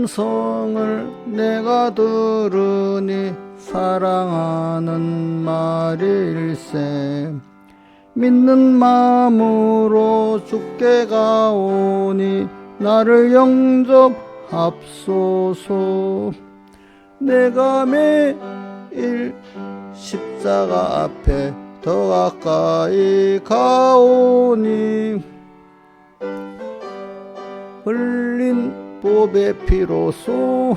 음성을 내가 들으니 사랑하는 말일세. 믿는 마음으로 주께 가오니 나를 영접합소서. 내가 매일 십자가 앞에 더 가까이 가오니 흘린 보배 피로소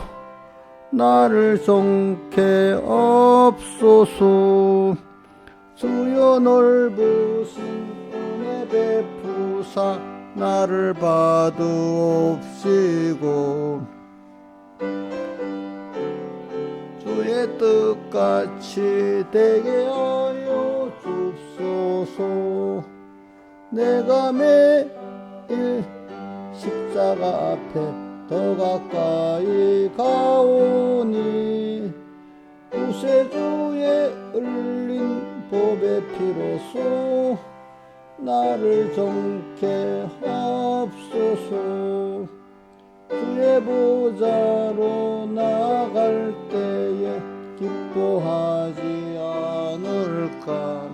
나를 정케 없소서. 주여 넓으신 은혜 베푸사 나를 받으옵시고 주의 뜻같이 되게 하여 줍소서. 내가 매일 십자가 앞에 더 가까이 가오니 구세주의 흘린 보배 피로소 나를 정케 하옵소서. 주의 보좌로 나갈 때에 기뻐하지 않을까.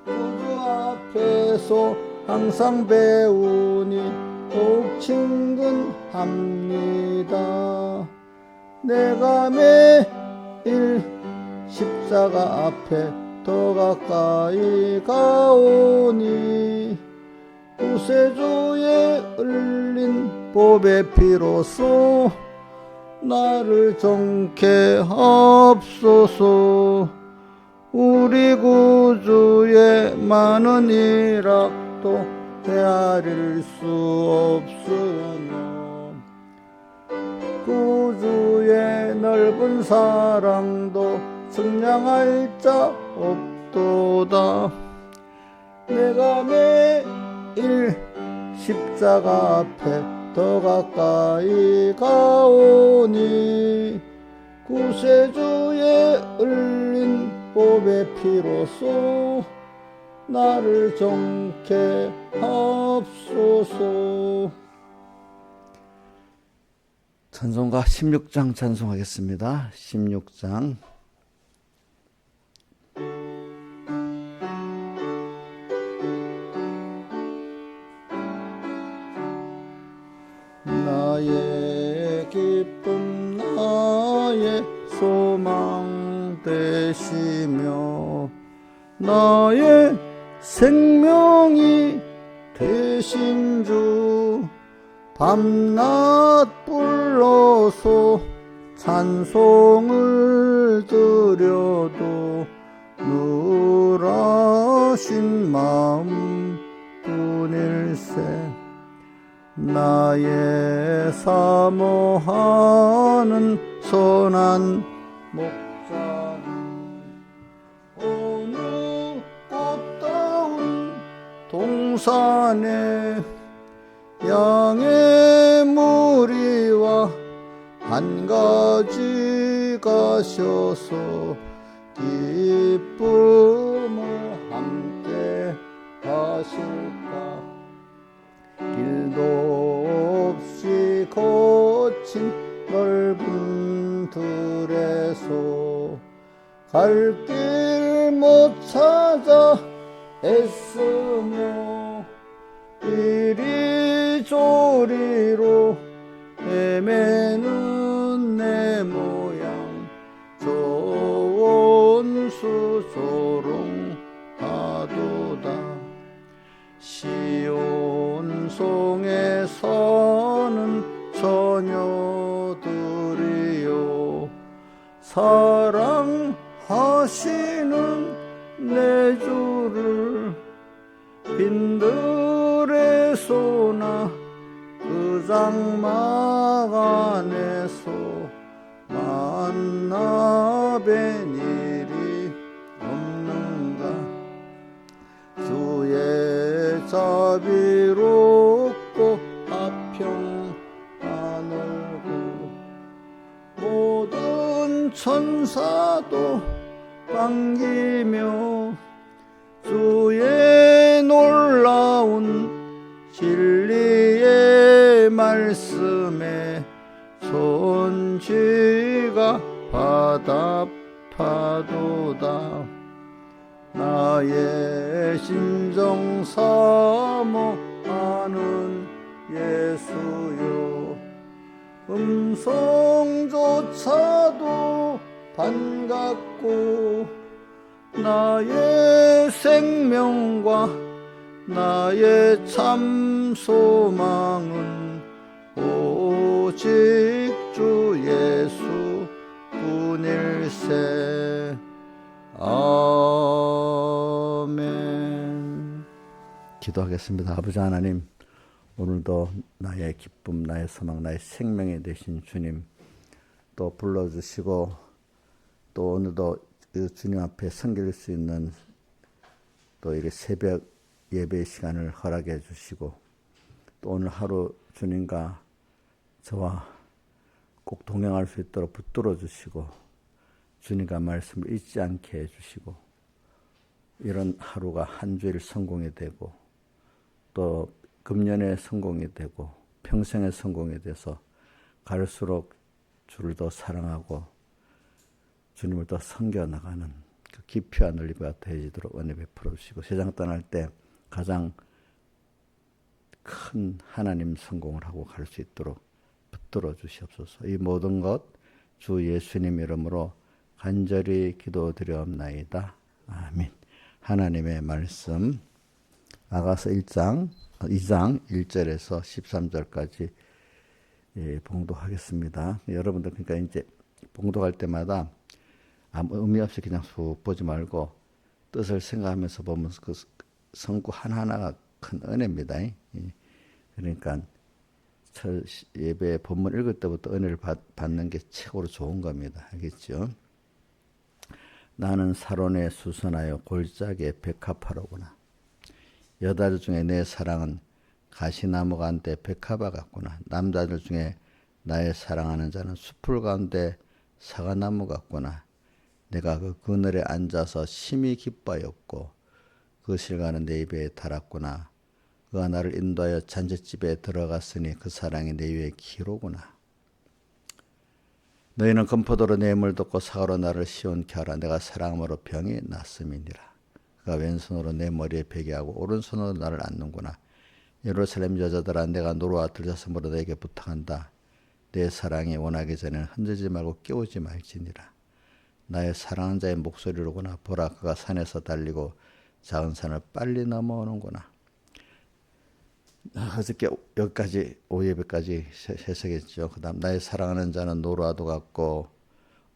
구주 앞에서 항상 배우니 더욱 친근합니다. 내가 매일 십자가 앞에 더 가까이 가오니 구세주의 흘린 보배 피로소 나를 정케 하옵소서. 우리 구주의 많은 일학도 헤아릴 수 없으며 구주의 넓은 사랑도 측량할 자 없도다. 내가 매일 십자가 앞에 더 가까이 가오니 구세주의 흘린 보배 피로소 나를 정케 하옵소서. 찬송가 16장 찬송하겠습니다. 16장. 나의 기쁨 나의 소망 되시며 나의 생명이 되신 주 밤낮 불러서 찬송을 드려도 누라신 마음 뿐일세. 나의 사모하는 선한 목자는 어느 꽃다운 동산에 양의 무리와 한 가지 가셔서 기쁨을 함께 하실까. 길도 없이 거친 넓은 들에서 갈 길 못 찾아 애쓰며 이리저리로 헤매는 내 모양 조원수 조롱하도다. 시온송에 서는 처녀들이요 사랑하시는 내 주를 빈들에서나 그 장막 안에서 만나 뵌 일이 없는가. 주의 자비롭고 화평 하늘고 모든 천사도 반기며 주의 놀라운 진리의 말씀에 손지가 바다파도다 나의 심정 사모하는 예수여 음성조차도 반갑고 나의 생명과 나의 참 소망은 오직 주 예수 뿐일세. 아멘. 기도하겠습니다. 아버지 하나님, 오늘도 나의 기쁨, 나의 소망, 나의 생명이 되신 주님 또 불러주시고 또 오늘도 그 주님 앞에 섬길 수 있는 또 이렇게 새벽 예배 시간을 허락해 주시고 또 오늘 하루 주님과 저와 꼭 동행할 수 있도록 붙들어 주시고 주님과 말씀을 잊지 않게 해 주시고 이런 하루가 한 주일 성공이 되고 또 금년의 성공이 되고 평생의 성공이 돼서 갈수록 주를 더 사랑하고 주님을 더 섬겨나가는 그 기피와 넓이가 되어지도록 은혜 베풀어 주시고 세상 떠날 때 가장 큰 하나님 성공을 하고 갈 수 있도록 붙들어 주시옵소서. 이 모든 것 주 예수님 이름으로 간절히 기도드리옵나이다. 아멘. 하나님의 말씀 아가서 2장 1절에서 13절까지 봉독하겠습니다. 여러분들 그러니까 이제 봉독할 때마다 아무 의미 없이 그냥 쑥 보지 말고 뜻을 생각하면서 보면 그 성구 하나하나가 큰 은혜입니다. 그러니까 예배 본문 읽을 때부터 은혜를 받는 게 최고로 좋은 겁니다. 알겠죠? 나는 사론에 수선하여 골짜기에 백합화로구나. 여자들 중에 내 사랑은 가시나무 가운데 백합화 같구나. 남자들 중에 나의 사랑하는 자는 숲풀 가운데 사과나무 같구나. 내가 그 그늘에 앉아서 심히 기뻐하였고 그 실과는 내 입에 달았구나. 그가 나를 인도하여 잔치집에 들어갔으니 그 사랑이 내 위에 기로구나. 너희는 검포도로 내 물 덮고 사과로 나를 시원케 하라. 내가 사랑함으로 병이 났음이니라. 그가 왼손으로 내 머리에 베게 하고 오른손으로 나를 안는구나. 예루살렘 여자들아 내가 노루와 들자섬으로 너에게 부탁한다. 내 사랑이 원하기 전에는 흔들지 말고 깨우지 말지니라. 나의 사랑하는 자의 목소리로구나. 보라 그가 산에서 달리고 작은 산을 빨리 넘어오는구나. 어저께 여기까지 5예배까지 해석했죠. 그 다음 나의 사랑하는 자는 노루와도 같고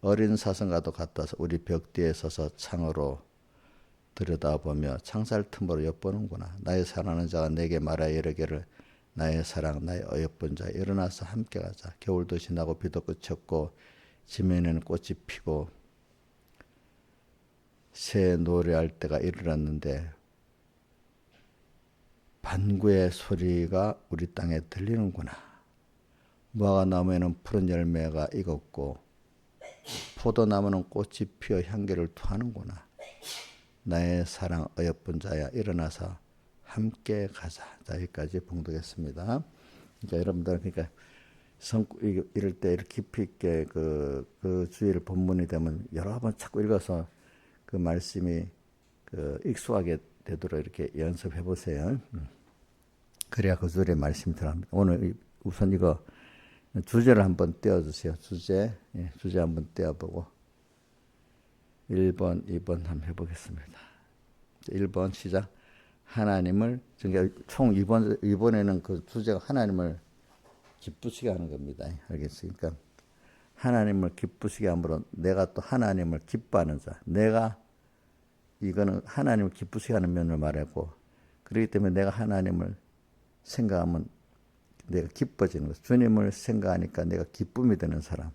어린 사슴과도 같아서 우리 벽 뒤에 서서 창으로 들여다보며 창살 틈으로 엿보는구나. 나의 사랑하는 자가 내게 말하여 이르기를 나의 사랑 나의 어여쁜 자 일어나서 함께 가자. 겨울도 지나고 비도 그쳤고 지면에는 꽃이 피고 새 노래할 때가 이르렀는데 반구의 소리가 우리 땅에 들리는구나. 무화과나무에는 푸른 열매가 익었고 포도나무는 꽃이 피어 향기를 토하는구나. 나의 사랑 어여쁜 자야 일어나서 함께 가자. 자, 여기까지 봉독했습니다. 그러니까 여러분들 그러니까 이럴 때 이렇게 깊이 있게 그 주일 본문이 되면 여러 번 자꾸 읽어서 그 말씀이 익숙하게 되도록 이렇게 연습해 보세요. 그래야 그 주일의 말씀이 들어갑니다. 오늘 우선 이거 주제를 한번 떼어주세요. 주제 한번 떼어보고 1번, 2번 한번 해보겠습니다. 1번 시작. 하나님을 그러니까 총 이번에는 그 주제가 하나님을 기쁘시게 하는 겁니다. 알겠습니까? 하나님을 기쁘시게 함으로 내가 또 하나님을 기뻐하는 자. 내가 이거는 하나님을 기쁘시게 하는 면을 말하고 그렇기 때문에 내가 하나님을 생각하면 내가 기뻐지는 거죠. 주님을 생각하니까 내가 기쁨이 되는 사람.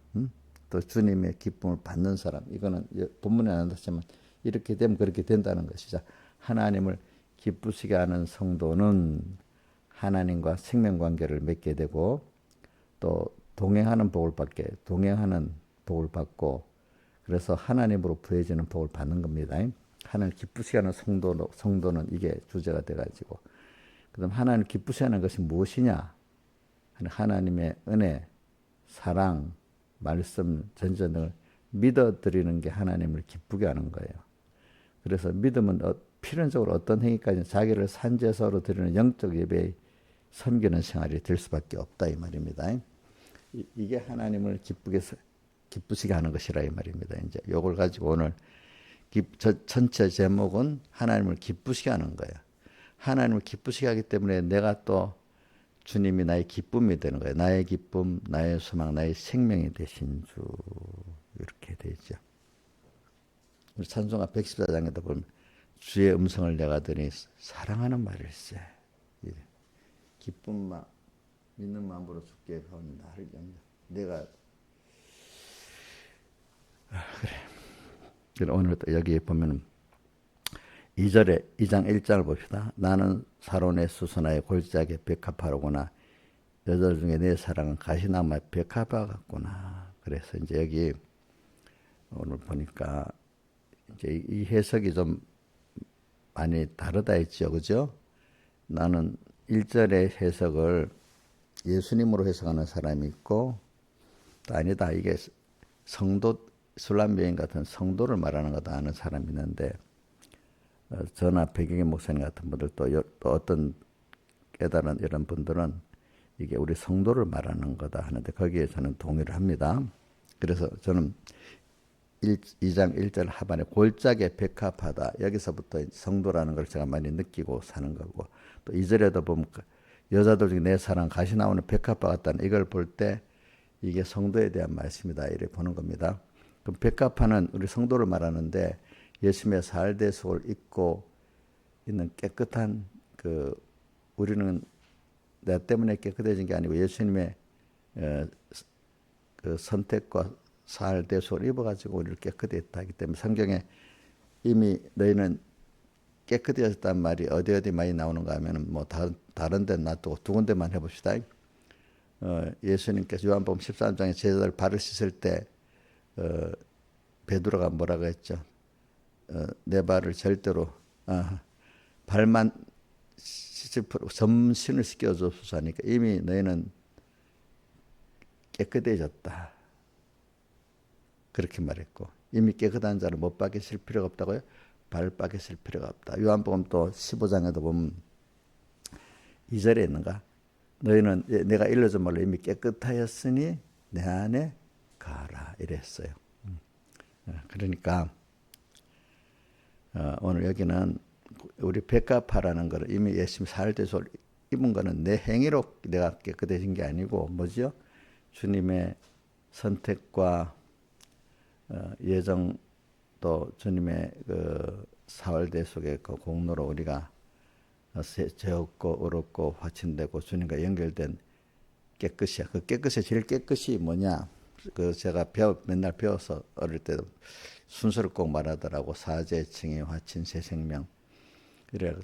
또 주님의 기쁨을 받는 사람. 이거는 본문에 안 나왔지만 이렇게 되면 그렇게 된다는 것이죠. 하나님을 기쁘시게 하는 성도는 하나님과 생명관계를 맺게 되고 또 동행하는 복을 받고 그래서 하나님으로 부해지는 복을 받는 겁니다. 하나님을 기쁘시게 하는 성도는 이게 주제가 돼가지고 그다음 하나님을 기쁘시게 하는 것이 무엇이냐? 하나님의 은혜, 사랑, 말씀, 전전 등을 믿어드리는 게 하나님을 기쁘게 하는 거예요. 그래서 믿음은 필연적으로 어떤 행위까지 자기를 산제사로 드리는 영적 예배에 섬기는 생활이 될 수밖에 없다 이 말입니다. 이게 하나님을 기쁘시게 하는 것이라 이 말입니다. 이제 요걸 가지고 오늘 전체 제목은 하나님을 기쁘시게 하는 거예요. 하나님을 기쁘시게 하기 때문에 내가 또 주님이 나의 기쁨이 되는 거예요. 나의 기쁨, 나의 소망, 나의 생명이 되신 주 이렇게 되죠. 우리 찬송가 114장에도 보면 주의 음성을 내가 들으니 사랑하는 말일세. 기쁜 마음, 믿는 마음으로 주께 가오니 나를 영접. 내가 그래. 오늘 또 여기 보면은 2장 1장을 봅시다. 나는 사론의 수선화의 골짜기에 백합화로구나. 여자들 중에 내 사랑은 가시나무의 백합화 같구나. 그래서 이제 여기 오늘 보니까 이제 이 해석이 좀 많이 다르다 했죠. 그죠? 나는 1절의 해석을 예수님으로 해석하는 사람이 있고 또 아니다. 이게 성도 술람 여인 같은 성도를 말하는 거다 하는 사람이 있는데 저나 배경의 목사님 같은 분들 또 어떤 깨달은 이런 분들은 이게 우리 성도를 말하는 거다 하는데 거기에 저는 동의를 합니다. 그래서 저는 2장 1절 하반에 골짜기에 백합하다. 여기서부터 성도라는 걸 제가 많이 느끼고 사는 거고 또 2절에도 보면 여자들 중에 내 사랑 가시 나오는 백합화 같다는 이걸 볼 때 이게 성도에 대한 말씀이다 이렇게 보는 겁니다. 그럼 백합화는 우리 성도를 말하는데 예수님의 살대속을 입고 있는 깨끗한 우리는 나 때문에 깨끗해진 게 아니고 예수님의 그 선택과 살대속을 입어가지고 우리를 깨끗하게 하기 때문에 성경에 이미 너희는 깨끗해졌단 말이 어디 많이 나오는가 하면은 뭐 다른 데 놔두고 두 군데만 해봅시다. 예수님께서 요한복음 13장에 제자들 발을 씻을 때 베드로가 뭐라고 했죠? 내 발을 절대로 발만 점신을 시켜줘서 하니까 이미 너희는 깨끗해졌다. 그렇게 말했고 이미 깨끗한 자를 못 박이실 필요가 없다고요? 발 박이실 필요가 없다. 요한복음 또 15장에도 보면 2절에 있는가? 너희는 내가 일러준 말로 이미 깨끗하였으니 내 안에 가라 이랬어요. 그러니까 오늘 여기는 우리 백합화라는 거를 이미 예수님 살대속을 입은 거는 내 행위로 내가 깨끗해진 게 아니고 뭐죠? 주님의 선택과 예정 또 주님의 그 사활대속의 그 공로로 우리가 죄없고 의롭고 화친되고 주님과 연결된 깨끗이야. 그 깨끗이 제일 깨끗이 뭐냐? 그 제가 맨날 배워서 어릴 때도 순서를 꼭 말하더라고. 사죄, 칭의, 화친, 새 생명. 이래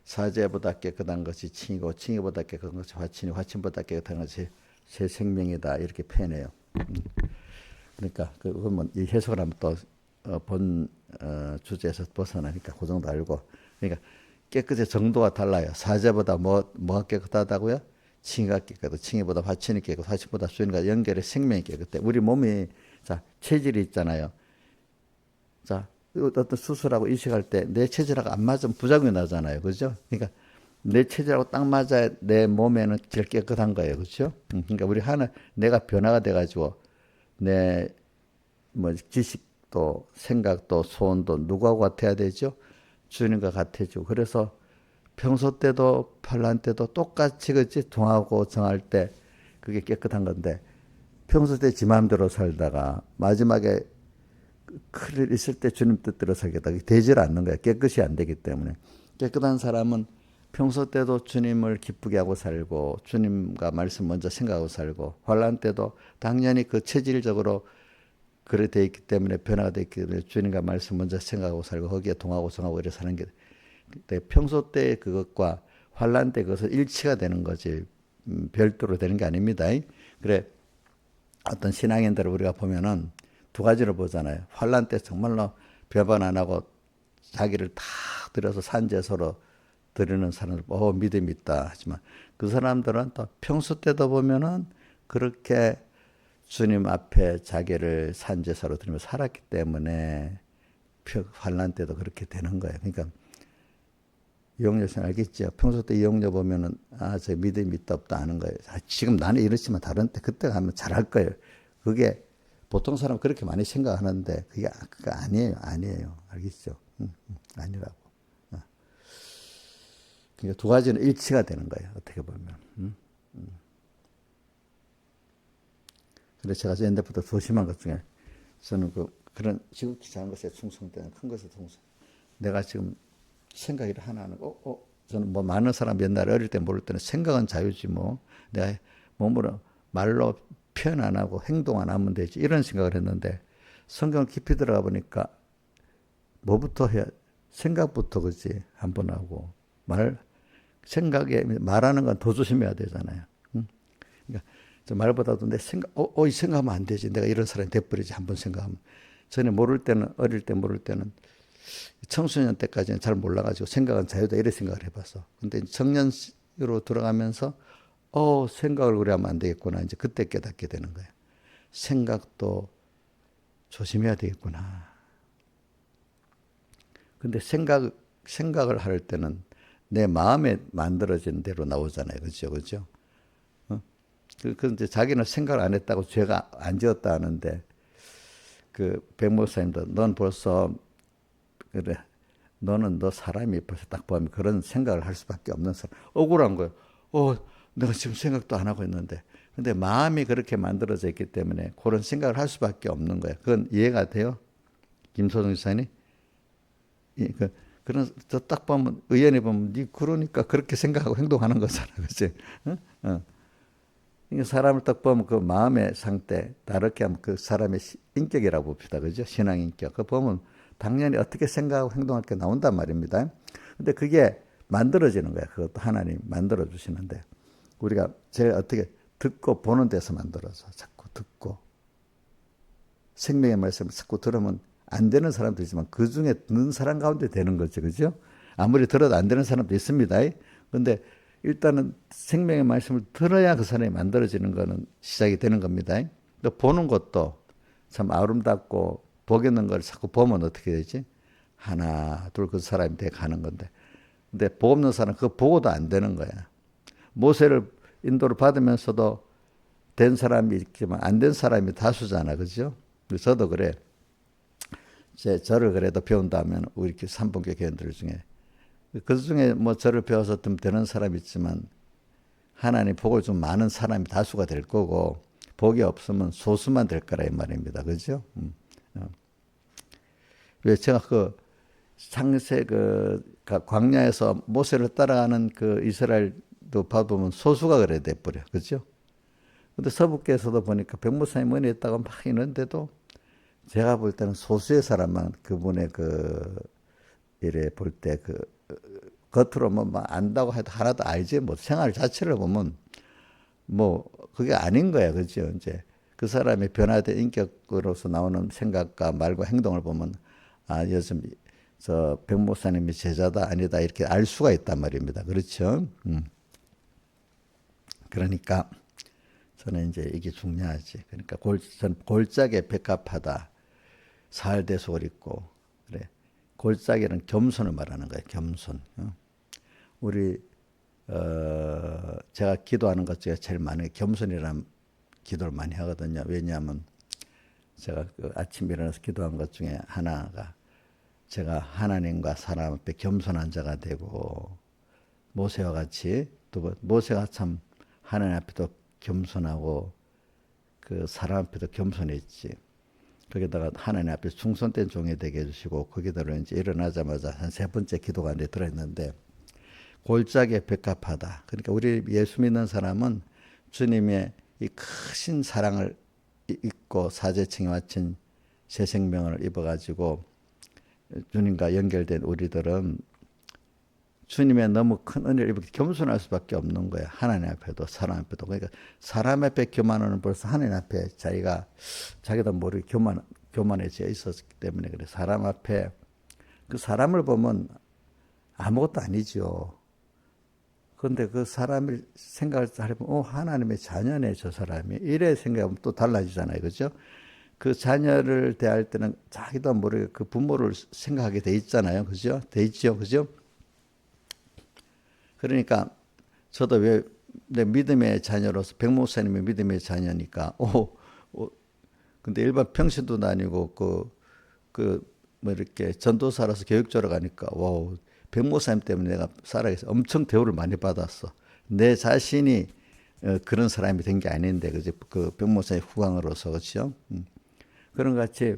사죄보다 깨끗한 것이 칭이고 칭의보다 깨끗한 것이 화친이 화친보다 깨끗한 것이 새 생명이다. 이렇게 표현해요. 그러니까 그러면 이 해석을 하면 또 본 주제에서 벗어나니까 그 정도 알고. 그러니까 깨끗의 정도가 달라요. 사죄보다 뭐가 깨끗하다고요? 칭의가 깨끗하고 칭의보다 화친이 깨끗하고 화친보다 주님과 연결의 생명이 깨끗해. 우리 몸이 자 체질이 있잖아요. 자 어떤 수술하고 이식할 때 내 체질하고 안 맞으면 부작용이 나잖아요. 그렇죠? 그러니까 내 체질하고 딱 맞아야 내 몸에는 제일 깨끗한 거예요. 그렇죠? 그러니까 우리 내가 변화가 돼가지고 내 지식도 생각도 소원도 누구하고 같아야 되죠? 주님과 같아지고. 그래서 평소 때도 환난 때도 똑같이 그렇지 동하고 정할 때 그게 깨끗한 건데 평소 때 지 마음대로 살다가 마지막에 큰 일 있을 때 주님 뜻대로 살겠다. 되질 않는 거야. 깨끗이 안 되기 때문에. 깨끗한 사람은 평소 때도 주님을 기쁘게 하고 살고 주님과 말씀 먼저 생각하고 살고 환난 때도 당연히 그 체질적으로 그래 돼 있기 때문에 변화가 돼 있기 때문에 주님과 말씀 먼저 생각하고 살고 거기에 동하고 정하고 이래 사는 게 평소 때 그것과 환난 때 그것은 일치가 되는 거지 별도로 되는 게 아닙니다. 그래 어떤 신앙인들을 우리가 보면은 두 가지를 보잖아요. 환난 때 정말로 배반 안 하고 자기를 다 들여서 산제소로 드리는 사람들, 믿음이 있다 하지만 그 사람들은 또 평소 때도 보면은 그렇게 주님 앞에 자기를 산제사로 드리며 살았기 때문에 환난 때도 그렇게 되는 거예요. 그러니까 이용녀 씨 알겠죠? 평소 때 이용녀 보면은 저 믿음이 있다 없다 아는 거예요. 지금 나는 이렇지만 다른 때 그때 가면 잘할 거예요. 그게 보통 사람 그렇게 많이 생각하는데 그게 아니에요. 알겠죠? 아니라고. 그러니까 두 가지는 일치가 되는 거예요. 어떻게 보면. 그래서 제가 옛날부터 조심한 것 중에 저는 그런 지극히 작은 것에 충성되는 큰 것에 충성. 내가 지금 생각을 하나 하는 거, 저는 뭐 많은 사람 옛날에 어릴 때 모를 때는 생각은 자유지 뭐 내가 몸으로 말로 표현 안 하고 행동 안 하면 되지 이런 생각을 했는데 성경 깊이 들어가 보니까 뭐부터 해야 생각부터 그지 한번 하고 생각에 말하는 건 더 조심해야 되잖아요. 그러니까 저 말보다도 내 생각, 이 생각하면 안 되지. 내가 이런 사람이 돼버리지. 한번 생각하면. 전에 어릴 때 모를 때는 청소년 때까지는 잘 몰라가지고 생각은 자유다. 이래 생각을 해봤어. 근데 청년으로 들어가면서, 생각을 그래 하면 안 되겠구나. 이제 그때 깨닫게 되는 거예요. 생각도 조심해야 되겠구나. 근데 생각을 할 때는 내 마음에 만들어진 대로 나오잖아요. 그죠? 그런데 자기는 생각을 안 했다고 죄가 안 지었다 하는데 백 목사님도 넌 벌써 그래 너는 너 사람이 벌써 딱 보면 그런 생각을 할 수밖에 없는 사람. 억울한 거예요. 내가 지금 생각도 안 하고 있는데 근데 마음이 그렇게 만들어져 있기 때문에 그런 생각을 할 수밖에 없는 거예요. 그건 이해가 돼요? 김소정 지사님? 그런 저 딱 보면 의연히 보면 네 그러니까 그렇게 생각하고 행동하는 거잖아, 그렇지? 사람을 딱 보면 그 마음의 상태, 다르게 하면 그 사람의 인격이라고 봅시다. 그죠? 신앙 인격. 그 보면 당연히 어떻게 생각하고 행동할 게 나온단 말입니다. 근데 그게 만들어지는 거야. 그것도 하나님 만들어 주시는데. 우리가 제가 어떻게 듣고 보는 데서 만들어서 자꾸 듣고 생명의 말씀을 자꾸 들으면 안 되는 사람도 있지만 그 중에 듣는 사람 가운데 되는 거죠. 그죠? 아무리 들어도 안 되는 사람도 있습니다. 근데 일단은 생명의 말씀을 들어야 그 사람이 만들어지는 거는 시작이 되는 겁니다. 또 보는 것도 참 아름답고 복 있는 걸 자꾸 보면 어떻게 되지? 하나, 둘 그 사람이 돼 가는 건데. 근데 복 없는 사람은 그거 보고도 안 되는 거야. 모세를 인도를 받으면서도 된 사람이 있지만 안 된 사람이 다수잖아. 그죠? 저도 그래. 저를 그래도 배운다면 우리 이렇게 삼분교 교인들 중에 그 중에 뭐 저를 배워서 좀 되는 사람이 있지만 하나님 복을 좀 많은 사람이 다수가 될 거고 복이 없으면 소수만 될 거라 이 말입니다. 그죠? 왜 제가 창세 광야에서 모세를 따라가는 이스라엘도 봐보면 소수가 그래 돼버려. 그죠? 근데 서북교에서도 보니까 백무사님 은혜 있다고 막 있는데도 제가 볼 때는 소수의 사람만 그분의 이래 볼 때 겉으로 뭐 안다고 해도 하나도 알지 뭐 생활 자체를 보면 뭐 그게 아닌 거야. 그죠? 이제 그 사람의 변화된 인격으로서 나오는 생각과 말과 행동을 보면 요즘 저 백목사님이 제자다 아니다 이렇게 알 수가 있단 말입니다. 그렇죠? 그러니까 저는 이제 이게 중요하지. 그러니까 골짜기에 백합하다. 사흘대속을 입고 그래. 골짜기는 겸손을 말하는 거예요. 겸손. 우리 제가 기도하는 것 중에 제일 많은 겸손이라는 기도를 많이 하거든요. 왜냐하면 제가 아침 일어나서 기도한 것 중에 하나가 제가 하나님과 사람 앞에 겸손한 자가 되고 모세와 같이 또 모세가 참 하나님 앞에도 겸손하고 사람 앞에도 겸손했지. 거기다가 하나님 앞에 충성된 종이 되게 해주시고 거기다가 이제 일어나자마자 한 세 번째 기도가 이제 들어있는데 골짜기에 백합하다. 그러니까 우리 예수 믿는 사람은 주님의 이 크신 사랑을 입고 사제층에 마친 새 생명을 입어가지고 주님과 연결된 우리들은 주님의 너무 큰 은혜를 입고 겸손할 수밖에 없는 거예요. 하나님 앞에도 사람 앞에도. 그러니까 사람 앞에 교만은 벌써 하나님 앞에 자기도 모르게 교만해져 있었기 때문에 그래. 사람 앞에 그 사람을 보면 아무것도 아니죠. 그런데 그 사람을 생각을 해보면, 하나님의 자녀네, 저 사람이. 이래 생각하면 또 달라지잖아요. 그죠? 그 자녀를 대할 때는 자기도 모르게 그 부모를 생각하게 돼 있잖아요. 그죠? 돼 있죠. 그죠? 그러니까 저도 왜 내 믿음의 자녀로서 백 목사님의 믿음의 자녀니까, 근데 일반 평신도도 아니고 뭐 이렇게 전도사라서 교육자로 가니까, 와우, 백 목사님 때문에 내가 살아가서 엄청 대우를 많이 받았어. 내 자신이 그런 사람이 된 게 아닌데, 그지? 그 백 목사님 후광으로서, 그렇죠? 그런 것 같이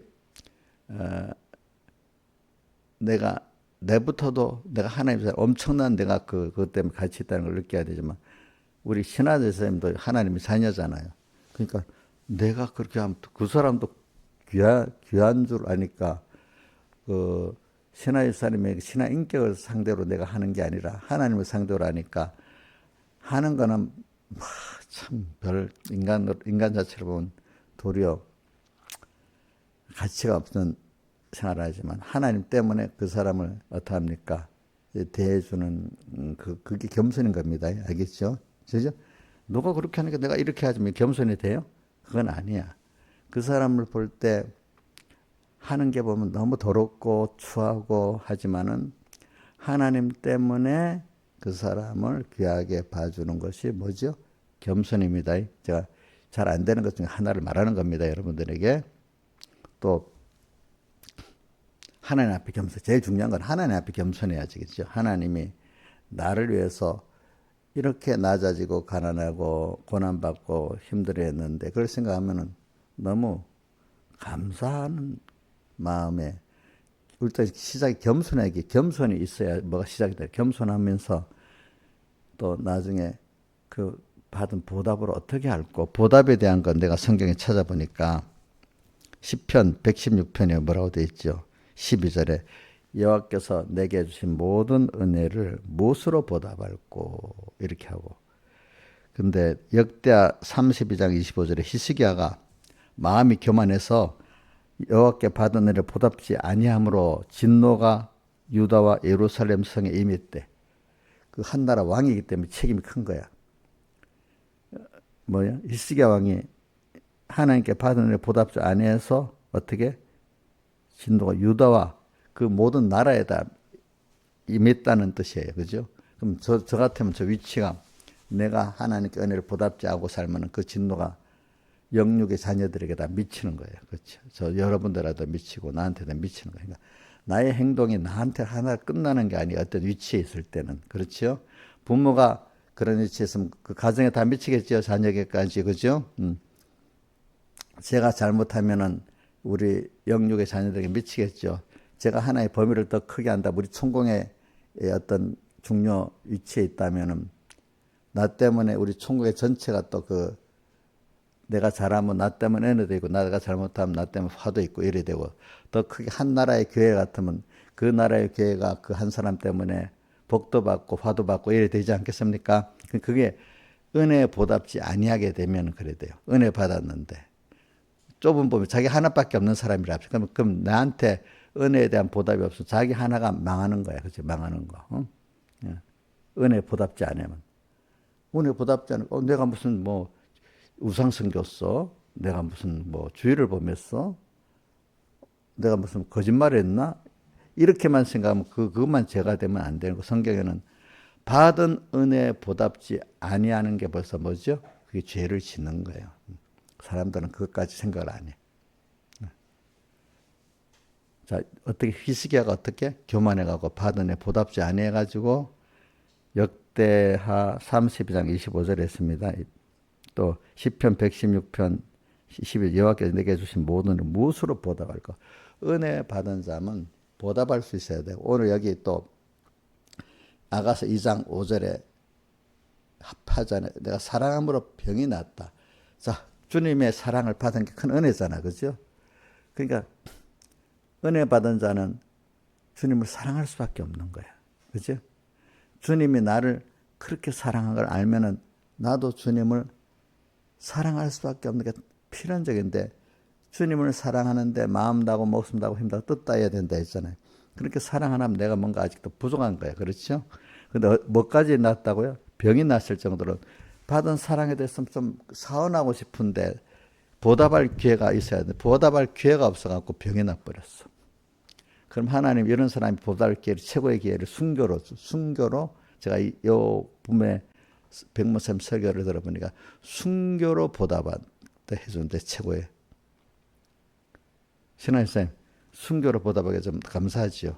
내가 내부터도 내가 하나님 엄청난 내가 그것 때문에 가치 있다는 걸 느껴야 되지만, 우리 신하들 선생님도 하나님의 자녀잖아요. 그러니까 내가 그렇게 하면 그 사람도 귀한 줄 아니까, 그 신하 집사님의 신하 인격을 상대로 내가 하는 게 아니라 하나님을 상대로 하니까, 하는 거는 참 별 인간 자체를 보면 도리어 가치가 없는 생활을 하지만, 하나님 때문에 그 사람을 어떡합니까? 대해주는 그게 겸손인 겁니다. 알겠죠? 그죠? 누가 그렇게 하니까 내가 이렇게 하자면 겸손이 돼요? 그건 아니야. 그 사람을 볼 때 하는 게 보면 너무 더럽고 추하고 하지만은, 하나님 때문에 그 사람을 귀하게 봐주는 것이 뭐죠? 겸손입니다. 제가 잘 안 되는 것 중에 하나를 말하는 겁니다. 여러분들에게. 또 하나님 앞에 겸손. 제일 중요한 건 하나님 앞에 겸손해야지. 그렇죠? 하나님이 나를 위해서 이렇게 낮아지고 가난하고 고난받고 힘들어했는데, 그걸 생각하면은 너무 감사하는 마음에, 일단 시작이 겸손이 있어야 뭐가 시작이 돼요. 겸손하면서 또 나중에 그 받은 보답을 어떻게 할까? 보답에 대한 건 내가 성경에 찾아보니까 시편 116편에 뭐라고 되어 있죠? 12절에 여호와께서 내게 주신 모든 은혜를 무엇으로 보답할꼬, 이렇게 하고. 근데 역대하 32장 25절에 히스기야가 마음이 교만해서 여호와께 받은 은혜를 보답지 아니함으로 진노가 유다와 예루살렘 성에 임했대. 그 한 나라 왕이기 때문에 책임이 큰 거야. 뭐야? 히스기야 왕이 하나님께 받은 은혜를 보답지 아니해서 어떻게? 진노가 유다와 그 모든 나라에다 임했다는 뜻이에요. 그죠? 그럼 저 같으면 저 위치가, 내가 하나님께 은혜를 보답지 않고 살면 그 진노가 영육의 자녀들에게 다 미치는 거예요. 그렇죠? 저 여러분들한테도 미치고 나한테도 미치는 거예요. 그러니까 나의 행동이 나한테 하나 끝나는 게 아니에요. 어떤 위치에 있을 때는. 그렇죠? 부모가 그런 위치에 있으면 그 가정에 다 미치겠죠. 자녀에게까지. 그죠? 제가 잘못하면은 우리 영육의 자녀들에게 미치겠죠. 제가 하나의 범위를 더 크게 한다. 우리 총공의 어떤 중요 위치에 있다면은, 나 때문에 우리 총국의 전체가 또 내가 잘하면 나 때문에 은혜도 있고, 내가 잘못하면 나 때문에 화도 있고 이래 되고, 더 크게 한 나라의 교회 같으면 그 나라의 교회가 그 한 사람 때문에 복도 받고 화도 받고 이래 되지 않겠습니까? 그게 은혜 보답지 아니하게 되면 그래 돼요. 은혜 받았는데 좁은 범위, 자기 하나밖에 없는 사람이라. 그럼 나한테 은혜에 대한 보답이 없어 자기 하나가 망하는 거야. 그렇지? 망하는 거. 응? 은혜 보답지 않으면. 은혜 보답지 않으면, 내가 무슨 뭐 우상 섬겼어? 내가 무슨 뭐 주의를 범했어? 내가 무슨 거짓말을 했나? 이렇게만 생각하면 그것만 죄가 되면 안 되는 거. 성경에는 받은 은혜 보답지 아니하는 게 벌써 뭐죠? 그게 죄를 짓는 거예요. 사람들은 그것까지 생각을 안 해. 자, 어떻게 히스기야가 어떻게 교만해가고 받은 은혜 보답지 아니해가지고 역대하 32장 25절에 했습니다. 또 시편 116편 11 여호와께서 내게 주신 모든 은혜를 무엇으로 보답할까? 은혜 받은 자는 보답할 수 있어야 돼요. 오늘 여기 또 아가서 2장 5절에 합하잖아요. 내가 사랑함으로 병이 낫다. 자, 주님의 사랑을 받은 게 큰 은혜잖아. 그죠? 그러니까 은혜 받은 자는 주님을 사랑할 수밖에 없는 거야. 그죠? 주님이 나를 그렇게 사랑한 걸 알면은 나도 주님을 사랑할 수밖에 없는 게 필연적인데, 주님을 사랑하는데 마음 다고 목숨 다고 힘 다고 뜻 다해야 된다 했잖아요. 그렇게 사랑 안 하면 내가 뭔가 아직도 부족한 거예요. 그렇죠? 근데 뭐까지 낫다고요? 병이 났을 정도로 받은 사랑에 대해서 좀 사언하고 싶은데 보답할 기회가 있어야 돼. 보답할 기회가 없어갖고 병이 나버렸어. 그럼 하나님 이런 사람이 보답할 기회를, 최고의 기회를 순교로 제가 이 분에 백문쌤 설교를 들어보니까 순교로 보답한다 해주는데 최고의. 신하쌤, 순교로 보답하기 좀 감사하지요.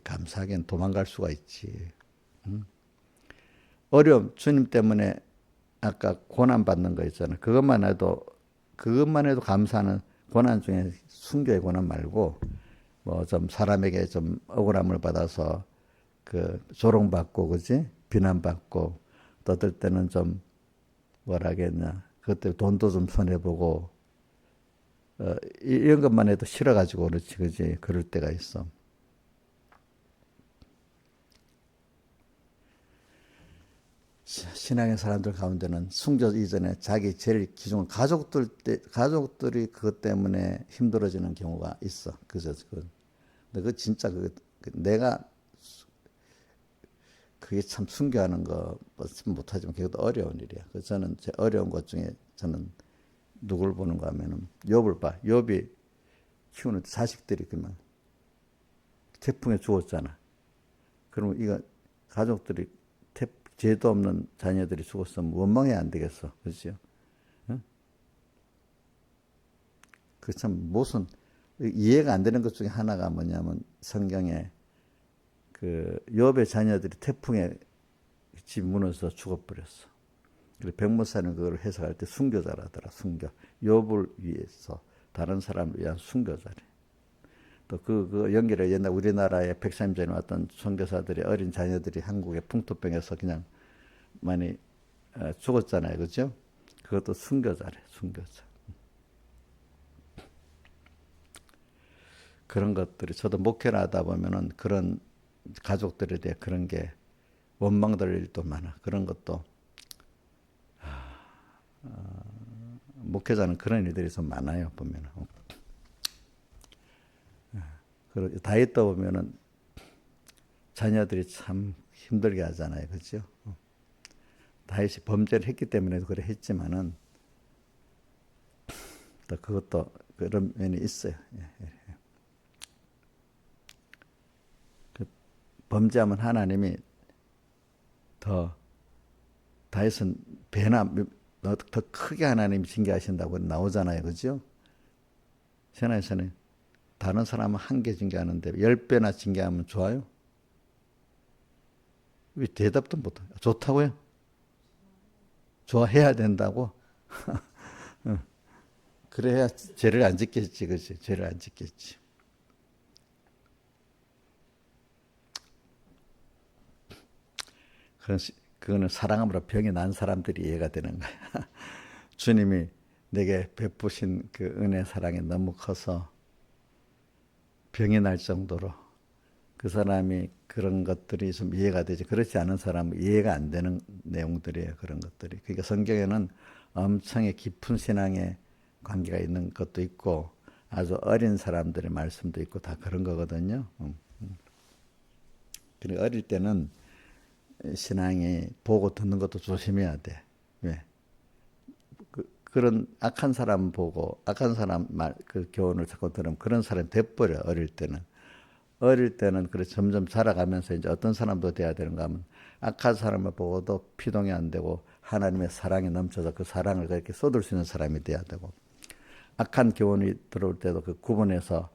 감사하기엔 도망갈 수가 있지. 어려움, 주님 때문에 아까 고난 받는 거 있잖아. 그것만 해도 감사하는 고난 중에 순교의 고난 말고 뭐 좀 사람에게 좀 억울함을 받아서 그 조롱받고 그지? 비난받고 또 어떨 때는 좀 뭐라겠냐. 그때 돈도 좀 손해보고 이런 것만 해도 싫어가지고 그렇지 그지? 그럴 때가 있어. 신앙의 사람들 가운데는 순교 이전에 자기 제일 기준 가족들이 그것 때문에 힘들어지는 경우가 있어. 그죠? 근데 그 진짜 내가 그게 참 순교하는 거 못하지만 그것도 어려운 일이야. 그래서 저는 제 어려운 것 중에 저는 누굴 보는가 하면은 욥을 봐. 욥이 키우는 자식들이 그만 태풍에 죽었잖아. 그러면 이거 가족들이 죄도 없는 자녀들이 죽었으면 원망해야 안 되겠어. 그렇죠? 응? 그 참 무슨 이해가 안 되는 것 중에 하나가 뭐냐면 성경에 그 욥의 자녀들이 태풍에 집 무너져서 죽어버렸어. 그리고 백모사는 그걸 해석할 때 순교자라더라. 순교. 욥을 위해서 다른 사람을 위한 순교자래. 또 그 연결해 옛날 우리나라에 백삼전에 왔던 선교사들이 어린 자녀들이 한국에 풍토병에서 그냥 많이 죽었잖아요. 그죠? 그것도 순교자래. 순교자. 그런 것들이 저도 목회를 하다 보면은 그런 가족들에 대해 그런 게 원망될 일도 많아. 그런 것도 목회자는 그런 일들이 좀 많아요. 보면은. 그리고 다 있다 보면은 자녀들이 참 힘들게 하잖아요. 그렇죠? 다윗이 범죄를 했기 때문에도 그래 했지만은 또 그것도 그런 면이 있어요. 범죄하면 하나님이 더 다윗은 배나 더 크게 하나님이 징계하신다고 나오잖아요. 그죠? 신학에서는 다른 사람은 한 개 징계하는데 10배나 징계하면 좋아요? 왜 대답도 못해요? 좋다고요? 좋아해야 된다고? 그래야 죄를 안 짓겠지, 그치? 죄를 안 짓겠지. 그거는 사랑함으로 병이 난 사람들이 이해가 되는 거야. 주님이 내게 베푸신 그 은혜 사랑이 너무 커서 병이 날 정도로 그 사람이 그런 것들이 좀 이해가 되지. 그렇지 않은 사람은 이해가 안 되는 내용들이에요. 그런 것들이. 그러니까 성경에는 엄청나게 깊은 신앙의 관계가 있는 것도 있고 아주 어린 사람들의 말씀도 있고 다 그런 거거든요. 그러니까 어릴 때는 신앙이 보고 듣는 것도 조심해야 돼. 왜? 그런 악한 사람 보고 악한 사람 그 교훈을 자꾸 들으면 그런 사람이 돼버려. 어릴 때는 그래 점점 자라가면서 이제 어떤 사람도 돼야 되는가 하면 악한 사람을 보고도 피동이 안 되고 하나님의 사랑이 넘쳐서 그 사랑을 그렇게 쏟을 수 있는 사람이 돼야 되고 악한 교훈이 들어올 때도 그 구분해서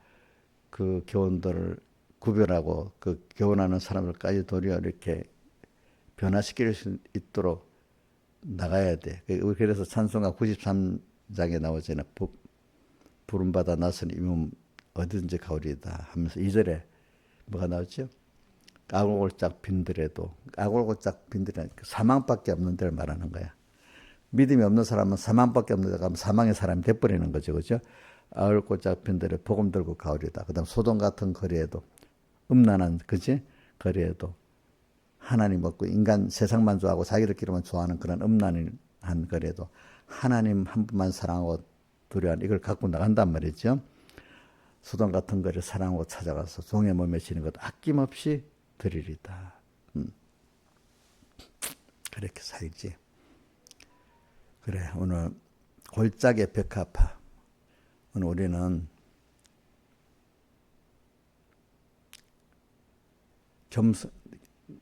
그 교훈들을 구별하고 그 교훈하는 사람들까지 도리어 이렇게 변화시킬 수 있도록 나가야 돼. 그래서 찬송가 93장에 나오잖아요. 부름받아 나선 이몸 어디든지 가오리다 하면서 2절에 뭐가 나왔죠? 아골골짝 빈들에도 아골골짝 빈들에 사망밖에 없는 데를 말하는 거야. 믿음이 없는 사람은 사망밖에 없는 데 가면 사망의 사람이 돼버리는 거죠. 그죠? 아골골짝 빈들에 복음 들고 가오리다. 그 다음 소돔 같은 거리에도 음란한 그지? 거리에도 하나님 없고 인간 세상만 좋아하고 자기들끼리만 좋아하는 그런 음란한 거리에도 하나님 한 분만 사랑하고 두려워하는 이걸 갖고 나간단 말이죠. 소돔 같은 거를 사랑하고 찾아가서 종의 몸에 지는 것 아낌없이 드리리다. 그렇게 살지. 그래, 오늘 골짜기의 벽화파. 오늘 우리는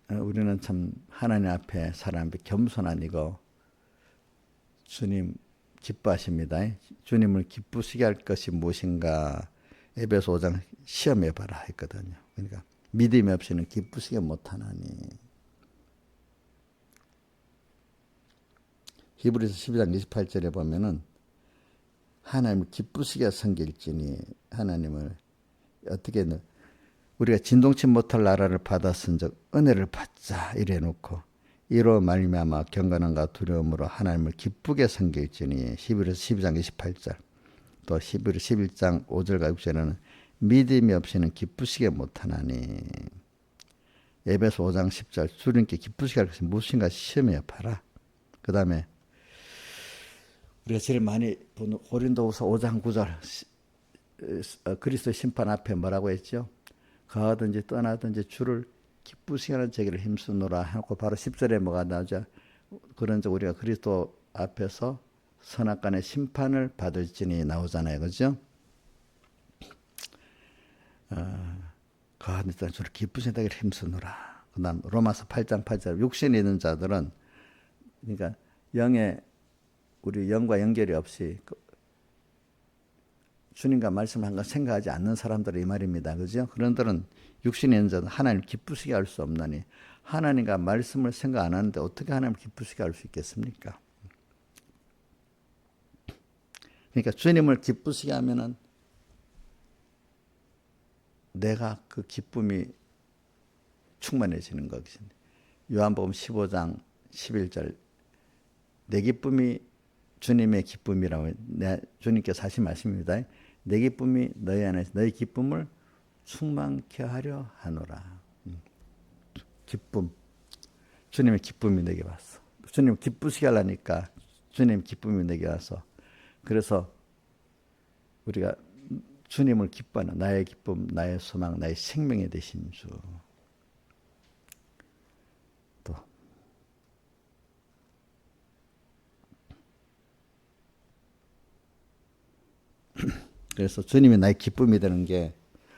우리는 참 하나님 앞에 사람이 겸손한 이거 주님 기뻐하십니다. 주님을 기쁘시게 할 것이 무엇인가 에베소 5장 시험해봐라 했거든요. 그러니까 믿음이 없이는 기쁘시게 못하나니. 히브리서 12장 28절에 보면은 하나님을 기쁘시게 섬길지니 하나님을 어떻게 우리가 진동치 못할 나라를 받았은즉 은혜를 받자 이래 놓고 이로 말미암아 경건함과 두려움으로 하나님을 기쁘게 섬길지니 히브리서 12장 28절 또 히브리서 11장 5절과 6절에는 믿음이 없이는 기쁘시게 못하나니 에베소 5장 10절 주님께 기쁘시게 할 것이 무엇인가 시험해 봐라. 그 다음에 우리가 제일 많이 본 고린도후서 5장 9절 그리스도 심판 앞에 뭐라고 했죠? 가든지 떠나든지 주를 기쁘시게 하는 자기를 힘쓰노라 하고 바로 10절에 뭐가 나오죠? 그런즉 우리가 그리스도 앞에서 선악간의 심판을 받을지니 나오잖아요. 그죠? 가든지 떠나 주를 기쁘시게 하는 자기를 힘쓰노라. 그 다음 로마서 8장 8절 육신에 있는 자들은 그러니까 우리 영과 연결이 없이 주님과 말씀한 걸 생각하지 않는 사람들이 이 말입니다. 그죠? 그런 들은 육신에 있는 자는 하나님을 기쁘시게 할 수 없나니 하나님과 말씀을 생각 안 하는데 어떻게 하나님을 기쁘시게 할 수 있겠습니까? 그러니까 주님을 기쁘시게 하면은 내가 그 기쁨이 충만해지는 것입니다. 요한복음 15장 11절 내 기쁨이 주님의 기쁨이라고 주님께서 하신 말씀입니다. 내 기쁨이 너희 안에서 너희 기쁨을 충만케 하려 하노라. 기쁨. 주님의 기쁨이 내게 왔어. 주님 기쁘시게 하려니까 주님 기쁨이 내게 와서 그래서 우리가 주님을 기뻐하는 나의 기쁨, 나의 소망, 나의 생명이 되신 주. 또 그래서 주님이 나의 기쁨이 되는 게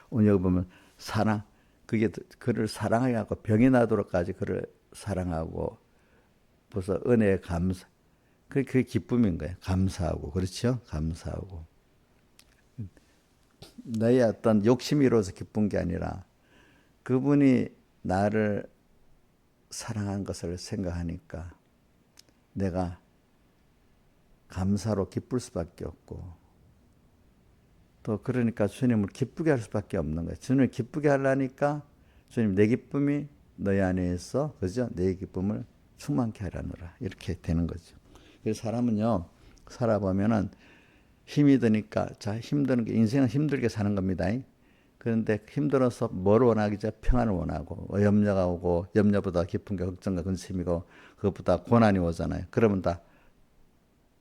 오늘 여기 보면 사랑 그게 그를 사랑하게 하고 병이 나도록까지 그를 사랑하고 벌써 은혜에 감사 그게 기쁨인 거예요. 감사하고 그렇죠? 감사하고 너의 어떤 욕심이 이루어서 기쁜 게 아니라 그분이 나를 사랑한 것을 생각하니까 내가 감사로 기쁠 수밖에 없고 또 그러니까 주님을 기쁘게 할 수밖에 없는 거예요. 주님을 기쁘게 하려니까 주님 내 기쁨이 너희 안에 있어 그죠? 내 기쁨을 충만케 하라노라 이렇게 되는 거죠. 그래서 사람은요 살아보면은 힘이 드니까 자 힘드는 게 인생은 힘들게 사는 겁니다. 그런데 힘들어서 뭘 원하기죠? 평안을 원하고 염려가 오고 염려보다 깊은 게 걱정과 근심이고 그것보다 고난이 오잖아요. 그러면 다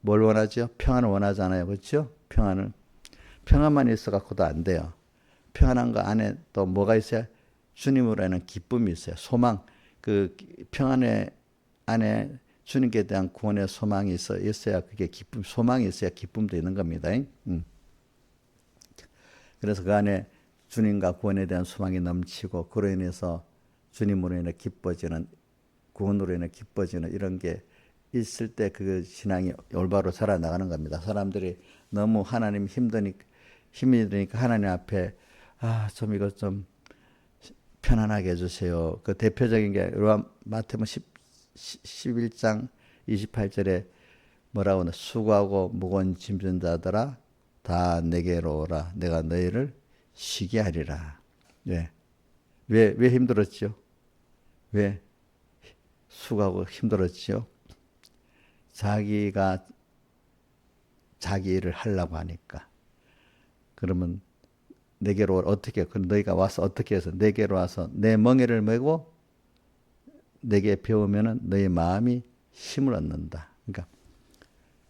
뭘 원하죠? 평안을 원하잖아요. 그렇죠? 평안만 있어 갖고도 안 돼요. 평안한 거 안에 또 뭐가 있어야 주님으로 하는 기쁨이 있어요. 소망 그 평안의 안에 주님께 대한 구원의 소망이 있어야 그게 기쁨, 소망이 있어야 기쁨도 있는 겁니다. 그래서 그 안에 주님과 구원에 대한 소망이 넘치고 그로 인해서 주님으로 인해 기뻐지는 구원으로 인해 기뻐지는 이런 게 있을 때 그 신앙이 올바로 자라나가는 겁니다. 사람들이 너무 하나님 힘이 드니까 하나님 앞에 좀 이것 좀 편안하게 해주세요. 그 대표적인 게 마태복음 11장 28절에 뭐라고 하나 수고하고 무거운 짐진 자들아 다 내게로 오라 내가 너희를 쉬게 하리라. 왜 힘들었죠? 왜 수고하고 힘들었죠? 자기가 자기 일을 하려고 하니까. 그러면 내게로 어떻게 너희가 와서 어떻게 해서 내게로 와서 내 멍에를 메고 내게 배우면은 너희 마음이 힘을 얻는다. 그러니까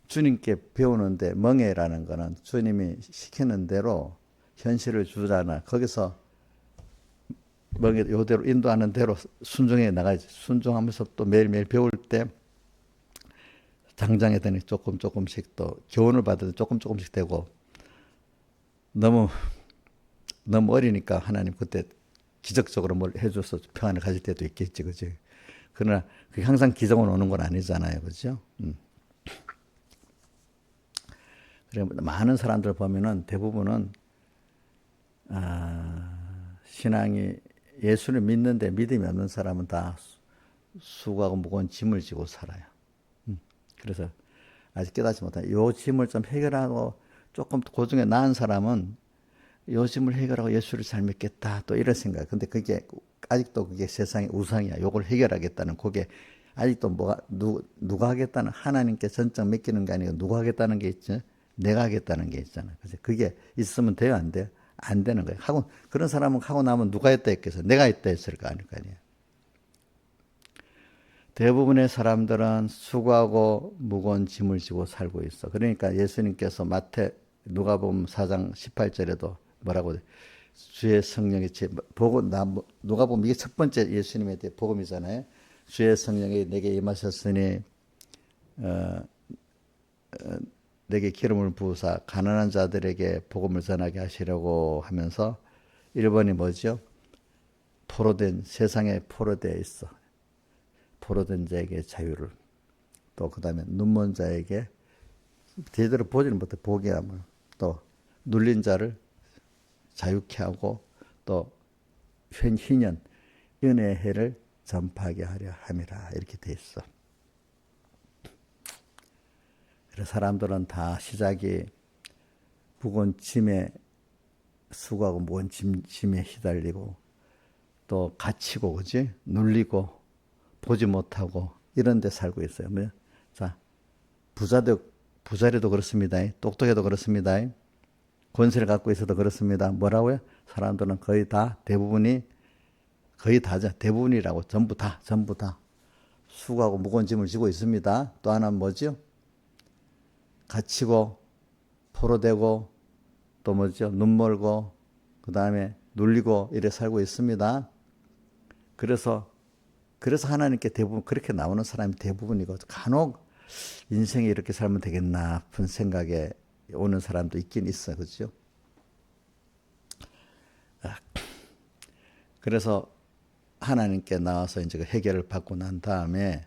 주님께 배우는데 멍에라는 거는 주님이 시키는 대로 현실을 주잖아. 거기서 요대로 인도하는 대로 순종해 나가야지. 순종하면서 또 매일매일 배울 때 장장에 되니 조금씩 또 교훈을 받을 때 조금씩 되고 너무 어리니까 하나님 그때 기적적으로 뭘 해줘서 평안을 가질 때도 있겠지, 그지? 그러나 그게 항상 기적은 오는 건 아니잖아요, 그죠? 그래 많은 사람들 보면은 대부분은 신앙이 예수를 믿는데 믿음이 없는 사람은 다 수고하고 무거운 짐을 지고 살아요. 그래서 아직 깨닫지 못한 요 짐을 좀 해결하고 조금 고중에 나은 사람은 요 짐을 해결하고 예수를 잘 믿겠다 또 이런 생각. 근데 그게 아직도 그게 세상의 우상이야. 요걸 해결하겠다는 그게 아직도 누가 하겠다는 하나님께 전적 맡기는 게 아니고 누가 하겠다는 게 있지. 내가 하겠다는 게 있잖아. 그래서 그게 있으면 돼요, 안 돼요? 안 되는 거예요. 하고 그런 사람은 하고 나면 누가 했다 했겠어? 내가 했다 했을 거 아니에요. 대부분의 사람들은 수고하고 무거운 짐을 지고 살고 있어. 그러니까 예수님께서 누가복음 4장 18절에도 뭐라고 돼? 주의 성령이 누가복음 이게 첫 번째 예수님에 대해 복음이잖아요. 주의 성령이 내게 임하셨으니 내게 기름을 부으사 가난한 자들에게 복음을 전하게 하시려고 하면서 1번이 뭐죠? 세상에 포로되어 있어. 포로된 자에게 자유를, 또 그 다음에 눈먼 자에게 제대로 보지는 못해 보게 하면, 또 눌린 자를 자유케 하고, 또 희년 은혜의 해를 전파하게 하려 함이라 이렇게 돼 있어. 그래서 사람들은 다 시작이 무거운 짐에 수고하고 무거운 짐에 휘달리고 또 갇히고 그지 눌리고 보지 못하고 이런 데 살고 있어요. 자, 부자리도 그렇습니다. 똑똑해도 그렇습니다. 권세를 갖고 있어도 그렇습니다. 뭐라고요? 사람들은 거의 다죠. 대부분이라고 전부 다 수고하고 무거운 짐을 지고 있습니다. 또 하나는 뭐죠? 갇히고 포로되고 또 뭐죠? 눈멀고 그 다음에 눌리고 이래 살고 있습니다. 그래서 하나님께 대부분 그렇게 나오는 사람이 대부분이고 간혹 인생에 이렇게 살면 되겠나 싶은 생각에 오는 사람도 있긴 있어. 그렇죠? 그래서 하나님께 나와서 이제 해결을 받고 난 다음에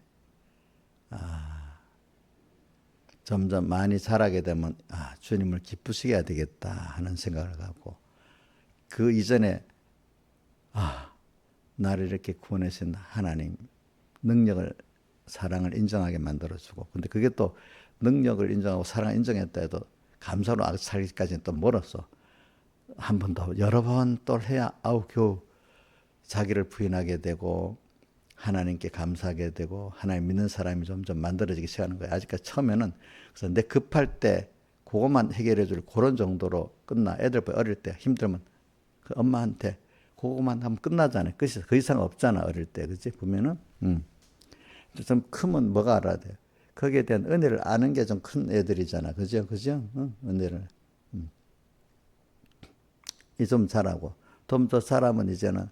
점점 많이 자라게 되면 주님을 기쁘시게 해야 되겠다 하는 생각을 갖고 그 이전에 나를 이렇게 구원하신 하나님 능력을 사랑을 인정하게 만들어주고 근데 그게 또 능력을 인정하고 사랑을 인정했다 해도 감사로 살기까지는 또 멀었어. 한 번 더 여러 번 또 해야 겨우 자기를 부인하게 되고 하나님께 감사하게 되고 하나님 믿는 사람이 점점 만들어지기 시작하는 거예요. 아직까지 처음에는 그래서 내 급할 때 그것만 해결해 줄 그런 정도로 끝나. 애들 어릴 때 힘들면 그 엄마한테 그것만 하면 끝나잖아요. 그 이상 없잖아. 어릴 때 그렇지 보면은 좀 크면 뭐가 알아야 돼. 거기에 대한 은혜를 아는 게 좀 큰 애들이잖아. 그죠? 은혜를 이 좀 잘하고 좀 더 자라면 이제는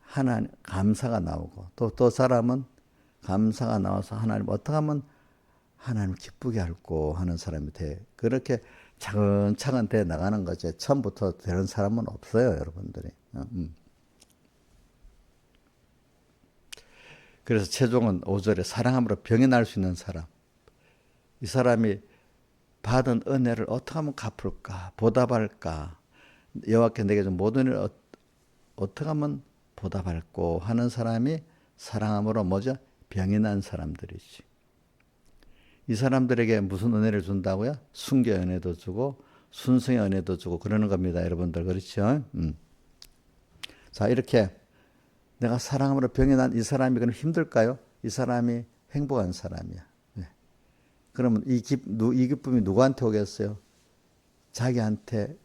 하나님 감사가 나오고 또 사람은 감사가 나와서 하나님 어떻게 하면 하나님 기쁘게 할고 하는 사람이 돼. 그렇게 차근차근 돼 나가는 거지. 처음부터 되는 사람은 없어요, 여러분들이. 그래서 최종은 5절에 사랑함으로 병이 날 수 있는 사람. 이 사람이 받은 은혜를 어떻게 하면 갚을까, 보답할까. 여호와께 내게 준 모든 일을 어떻게 하면 보답할고 하는 사람이 사랑함으로 뭐죠? 병이 난 사람들이지. 이 사람들에게 무슨 은혜를 준다고요? 순교 은혜도 주고 순승의 은혜도 주고 그러는 겁니다. 여러분들 그렇죠? 자 이렇게 내가 사랑함으로 병이 난 이 사람이 그럼 힘들까요? 이 사람이 행복한 사람이야. 네. 그러면 이 기쁨이 누구한테 오겠어요? 자기한테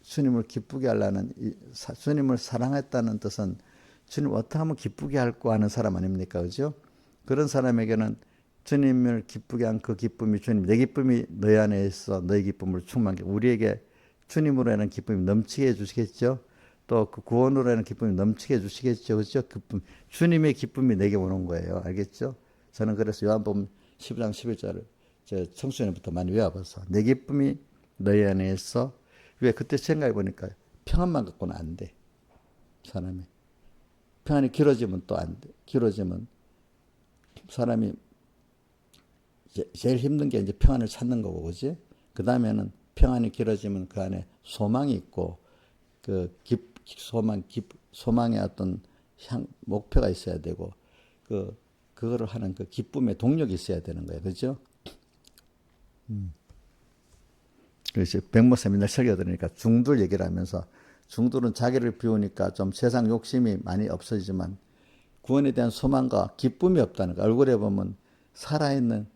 주님을 기쁘게 하려는 주님을 사랑했다는 뜻은 주님 어떻게 하면 기쁘게 할고 하는 사람 아닙니까? 그죠? 그런 사람에게는 주님을 기쁘게 한 그 기쁨이 주님 내 기쁨이 너희 안에 있어 너희 기쁨으로 충만하게 우리에게 주님으로 하는 기쁨이 넘치게 해주시겠죠? 또 그 구원으로 하는 기쁨이 넘치게 해주시겠죠. 그렇죠? 기쁨. 주님의 기쁨이 내게 오는 거예요. 알겠죠? 저는 그래서 요한복음 10장 11절을 제 청소년부터 많이 외워봐서 내 기쁨이 너희 안에 있어. 왜 그때 생각해 보니까 평안만 갖고는 안 돼. 사람이. 평안이 길어지면 또 안 돼. 길어지면 사람이 제일 힘든 게 이제 평안을 찾는 거고, 그지? 그 다음에는 평안이 길어지면 그 안에 소망이 있고, 소망의 어떤 목표가 있어야 되고, 그거를 하는 그 기쁨의 동력이 있어야 되는 거예요. 그죠? 그래서 백모사 맨날 설교 들으니까 중들 얘기를 하면서 중들은 자기를 비우니까 좀 세상 욕심이 많이 없어지지만 구원에 대한 소망과 기쁨이 없다는 거. 얼굴에 보면 살아있는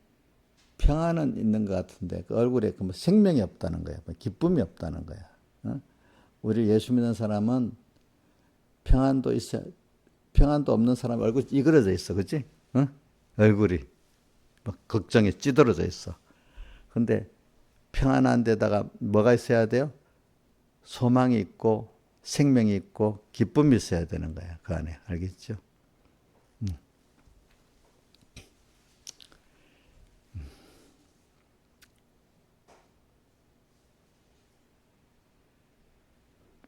평안은 있는 것 같은데 그 얼굴에 그 생명이 없다는 거야. 기쁨이 없다는 거야. 어? 우리 예수 믿는 사람은 평안도 있어, 평안도 없는 사람 얼굴이 찌그러져 있어, 그렇지? 어? 얼굴이 막 걱정에 찌들어져 있어. 근데 평안한 데다가 뭐가 있어야 돼요? 소망이 있고 생명이 있고 기쁨이 있어야 되는 거야. 그 안에. 알겠죠?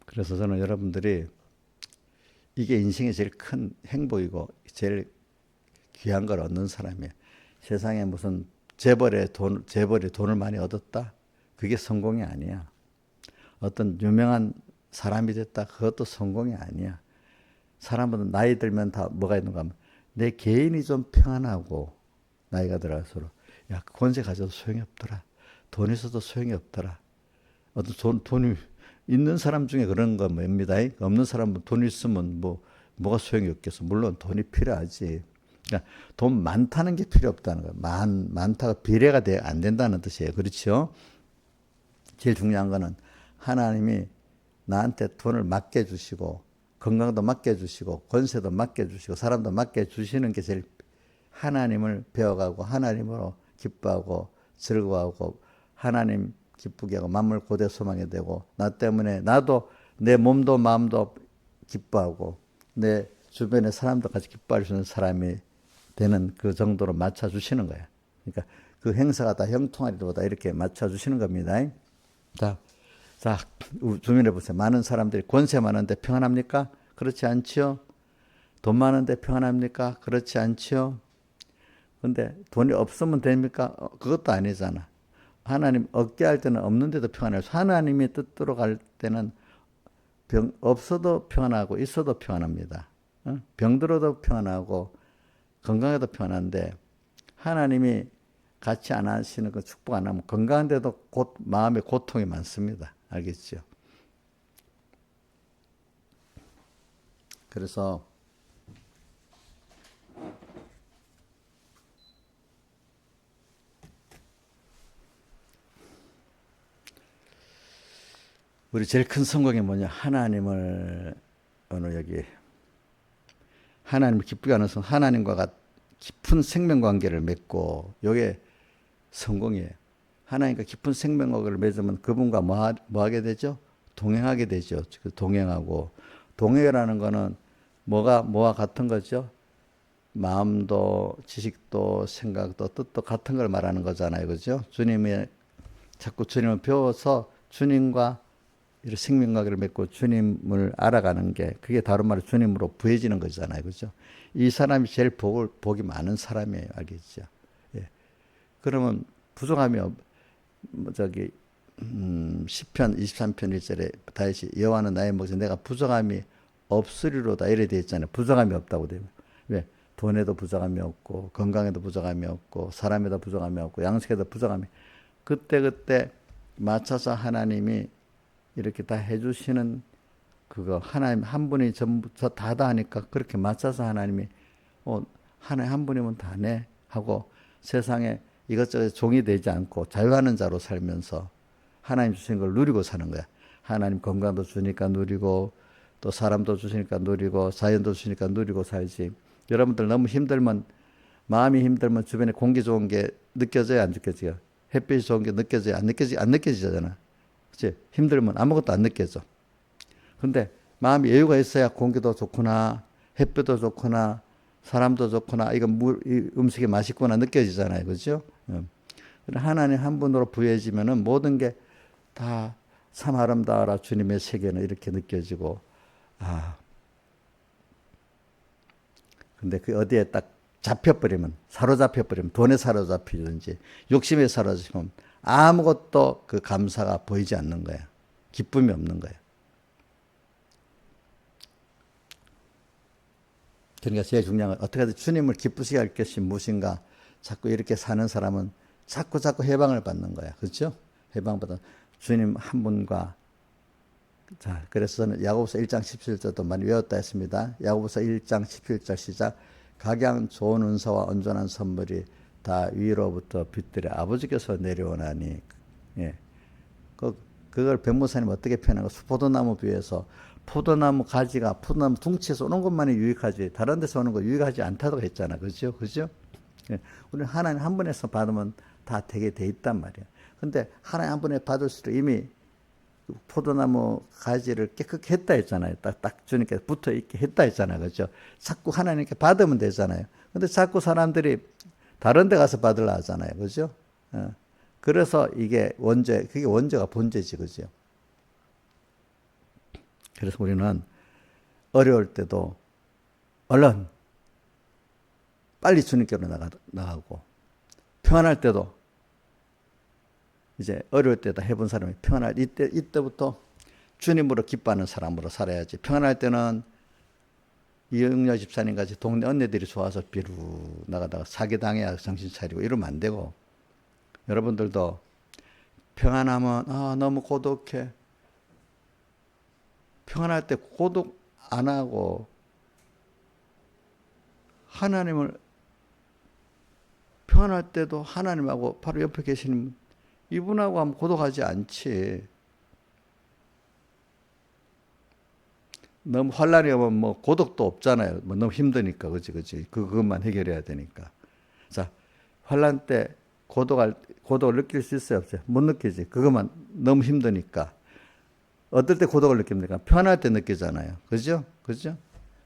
그래서 저는 여러분들이 이게 인생의 제일 큰 행복이고 제일 귀한 걸 얻는 사람이에요. 세상에 무슨 재벌이 돈을 많이 얻었다? 그게 성공이 아니야. 어떤 유명한 사람이 됐다? 그것도 성공이 아니야. 사람은 나이 들면 다 뭐가 있는가 하면 내 개인이 좀 평안하고 나이가 들어갈수록 야, 권세 가져도 소용이 없더라. 돈 있어도 소용이 없더라. 어떤 돈이 있는 사람 중에 그런 거 뭡니다. 없는 사람은 돈 있으면 뭐가 소용이 없겠어. 물론 돈이 필요하지. 그러니까 돈 많다는 게 필요 없다는 거예요. 많다가 비례가 안 된다는 뜻이에요. 그렇죠? 제일 중요한 거는 하나님이 나한테 돈을 맡겨주시고 건강도 맡겨주시고 권세도 맡겨주시고 사람도 맡겨주시는 게 제일 하나님을 배워가고 하나님으로 기뻐하고 즐거워하고 하나님 기쁘게 하고 만물 고대 소망이 되고 나 때문에 나도 내 몸도 마음도 기뻐하고 내 주변의 사람도 같이 기뻐할 수 있는 사람이 되는 그 정도로 맞춰주시는 거예요. 그러니까 그 행사가 다 형통하리로다 이렇게 맞춰주시는 겁니다. 자, 주민을 보세요. 많은 사람들이 권세 많은데 평안합니까? 그렇지 않지요. 돈 많은데 평안합니까? 그렇지 않지요. 근데 돈이 없으면 됩니까? 그것도 아니잖아. 하나님 얻게 할 때는 없는데도 평안해요. 하나님이 뜻대로 갈 때는 없어도 평안하고 있어도 평안합니다. 병들어도 평안하고 건강해도 평안한데 하나님이 같이 안 하시는 그 축복 안 하면 건강한데도 마음의 고통이 많습니다. 알겠죠? 그래서 우리 제일 큰 성공이 뭐냐? 하나님을 하나님을 기쁘게 하는 하나님과 깊은 생명 관계를 맺고 이게 성공이에요. 하나님과 깊은 생명 관계를 맺으면 그분과 뭐 하게 되죠? 동행하게 되죠. 동행하고 동행이라는 거는 뭐와 같은 거죠? 마음도 지식도 생각도 뜻도 같은 걸 말하는 거잖아요. 그죠? 자꾸 주님을 배워서 주님과 이런 생명관계를 맺고 주님을 알아가는 게 그게 다른 말로 주님으로 부해지는 거잖아요. 그죠? 이 사람이 제일 복이 많은 사람이에요. 알겠죠? 예. 그러면 부족함이 시편 23편 1절에 다시 여호와는 나의 목자 내가 부족함이 없으리로다 이래 되어 있잖아요. 부족함이 없다고 돼요. 왜? 돈에도 부족함이 없고 건강에도 부족함이 없고 사람에도 부족함이 없고 양식에도 부족함이 그때 맞춰서 하나님이 이렇게 다 해주시는 그거 하나님 한 분이 전부 다 하니까 그렇게 맞춰서 하나님이 하나님 한 분이면 다네 하고 세상에 이것저것 종이 되지 않고 자유하는 자로 살면서 하나님 주신 걸 누리고 사는 거야. 하나님 건강도 주니까 누리고 또 사람도 주시니까 누리고 자연도 주시니까 누리고 살지. 여러분들 너무 힘들면 마음이 힘들면 주변에 공기 좋은 게 느껴져요, 안 느껴져요? 햇빛이 좋은 게 느껴져요, 안 느껴지잖아. 그치? 힘들면 아무것도 안 느껴져. 근데 마음이 여유가 있어야 공기도 좋구나, 햇볕도 좋구나, 사람도 좋구나, 이건 이 음식이 맛있구나 느껴지잖아요. 그죠? 하나님 한 분으로 부여해지면은 모든 게 다 참 아름다워라 주님의 세계는 이렇게 느껴지고, 근데 그 어디에 딱 잡혀버리면, 사로잡혀버리면, 돈에 사로잡히든지, 욕심에 사로잡히면 아무것도 그 감사가 보이지 않는 거야. 기쁨이 없는 거야. 그러니까 제일 중요한 건 어떻게 해서 주님을 기쁘시게 할 것이 무엇인가. 자꾸 이렇게 사는 사람은 자꾸 해방을 받는 거야. 그렇죠? 해방받아 주님 한 분과. 자, 그래서 저는 야고보서 1장 17절도 많이 외웠다 했습니다. 야고보서 1장 17절 시작. 각양 좋은 은사와 온전한 선물이 다 위로부터 빛들의 아버지께서 내려오나니. 예. 그걸 변모사님 어떻게 표현하고, 포도나무 비유해서 포도나무 가지가 포도나무 둥치에서 오는 것만이 유익하지 다른 데서 오는 거 유익하지 않다고 했잖아. 그죠? 그죠? 예. 우리는 하나님 한 분에서 받으면 다 되게 돼 있단 말이야. 근데 하나님 한 분에 받을수록 이미 포도나무 가지를 깨끗게 했다 했잖아요. 딱 주님께 붙어 있게 했다 했잖아요. 그죠? 자꾸 하나님께 받으면 되잖아요. 근데 자꾸 사람들이 다른 데 가서 받으려 하잖아요. 그죠? 그래서 이게 그게 원죄가 본죄지. 그죠? 그래서 우리는 어려울 때도 얼른 빨리 주님께로 나가고, 평안할 때도 이제 어려울 때다 해본 사람이 평안할 이때부터 주님으로 기뻐하는 사람으로 살아야지. 평안할 때는 이영녀 집사님 같이 동네 언니들이 좋아서 비루 나가다가 사기당해야 정신 차리고 이러면 안 되고, 여러분들도 평안하면 너무 고독해. 평안할 때 고독 안 하고 하나님을 평안할 때도 하나님하고 바로 옆에 계시는 이분하고 하면 고독하지 않지. 너무 환란이 오면 뭐 고독도 없잖아요. 뭐 너무 힘드니까. 그치. 그것만 해결해야 되니까. 자, 환란 때 고독을 느낄 수 있어요, 없어요? 못 느끼지. 그것만 너무 힘드니까. 어떨 때 고독을 느낍니까? 편할 때 느끼잖아요. 그죠?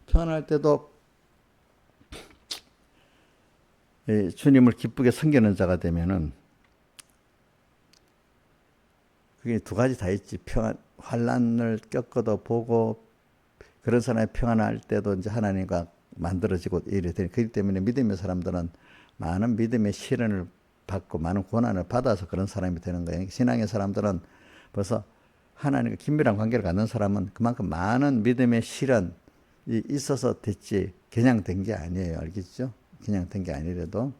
편할 때도 주님을 기쁘게 섬기는 자가 되면은 그게 두 가지 다 있지. 환란을 겪어도 보고, 그런 사람이 평안할 때도 이제 하나님과 만들어지고 이래 되니, 그렇기 때문에 믿음의 사람들은 많은 믿음의 시련을 받고 많은 고난을 받아서 그런 사람이 되는 거예요. 신앙의 사람들은 벌써 하나님과 긴밀한 관계를 갖는 사람은 그만큼 많은 믿음의 시련이 있어서 됐지, 그냥 된 게 아니에요. 알겠죠? 그냥 된 게 아니래도.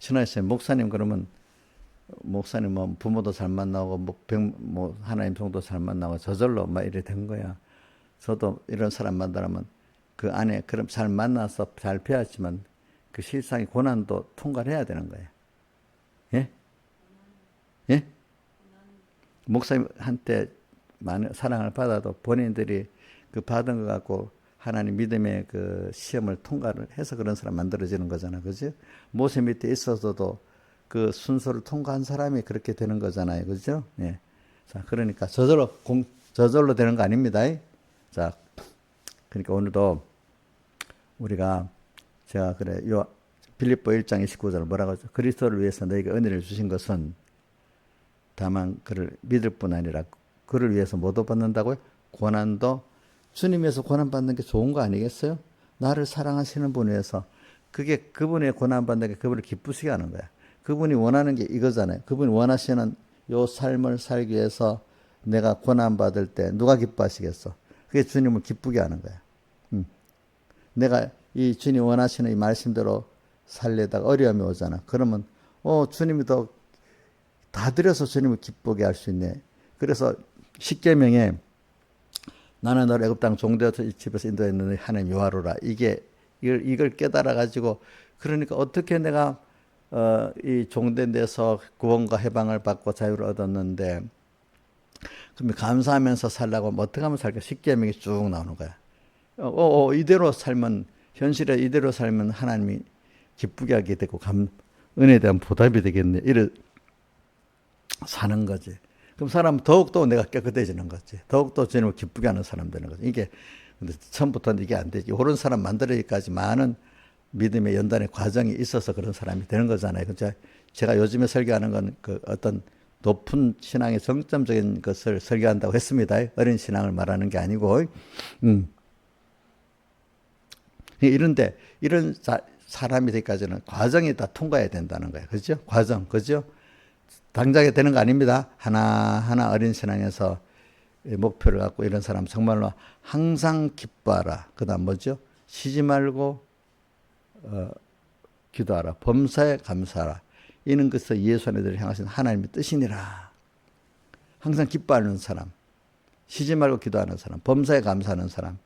신화에서 목사님 그러면 목사님 뭐 부모도 잘 만나고 하나님 성도 잘 만나고 저절로 막 이래 된 거야. 저도 이런 사람 만나면 그 안에 그럼 잘 만나서 잘 배웠지만 그 실상의 고난도 통과를 해야 되는 거예요. 예? 목사님한테 많은 사랑을 받아도 본인들이 그 받은 것 갖고 하나님 믿음의 그 시험을 통과를 해서 그런 사람 만들어지는 거잖아. 그죠? 모세 밑에 있어서도 그 순서를 통과한 사람이 그렇게 되는 거잖아요. 그죠? 예. 자, 그러니까 저절로 되는 거 아닙니다. 자, 그러니까 오늘도 우리가 제가 빌립보 1장 29절 뭐라고 하죠? 그리스도를 위해서 너희에게 은혜를 주신 것은 다만 그를 믿을 뿐 아니라 그를 위해서 뭐도 받는다고요? 고난도. 주님에서 고난 받는 게 좋은 거 아니겠어요? 나를 사랑하시는 분 위해서. 그게 그분의 고난 받는 게 그분을 기쁘시게 하는 거야. 그분이 원하는 게 이거잖아요. 그분이 원하시는 요 삶을 살기 위해서 내가 고난 받을 때 누가 기뻐하시겠어? 그게 주님을 기쁘게 하는 거야. 내가 이 주님 원하시는 이 말씀대로 살려다가 어려움이 오잖아. 그러면 주님이 다 드려서 주님을 기쁘게 할 수 있네. 그래서 십계명에 나는 너를 애굽 땅 종되어서 집에서 인도했는데 하나님 여호와로라. 이걸 깨달아 가지고, 그러니까 어떻게 내가 이 종된 데서 구원과 해방을 받고 자유를 얻었는데, 그러면 감사하면서 살라고 하면 어떻게 하면 살까? 십계명이 쭉 나오는 거야. 이대로 살면, 현실에 이대로 살면 하나님이 기쁘게 하게 되고 은혜에 대한 보답이 되겠네. 이래 사는 거지. 그럼 사람은 더욱더 내가 깨끗해지는 거지. 더욱더 주님을 기쁘게 하는 사람 되는 거지. 이게 근데 처음부터는 이게 안 되지. 옳은 사람 만들기까지 많은 믿음의 연단의 과정이 있어서 그런 사람이 되는 거잖아요. 제가 요즘에 설교하는 건 그 어떤 높은 신앙의 정점적인 것을 설교한다고 했습니다. 어린 신앙을 말하는 게 아니고. 이런데 이런 사람이 되기까지는 과정이 다 통과해야 된다는 거예요. 그죠? 과정, 그죠? 당장에 되는 거 아닙니다. 하나하나 어린 신앙에서 목표를 갖고 이런 사람 정말로 항상 기뻐하라. 그 다음 뭐죠? 쉬지 말고 기도하라. 범사에 감사하라. 이는 것을 예수 안에들 향하신 하나님의 뜻이니라. 항상 기뻐하는 사람, 쉬지 말고 기도하는 사람, 범사에 감사하는 사람,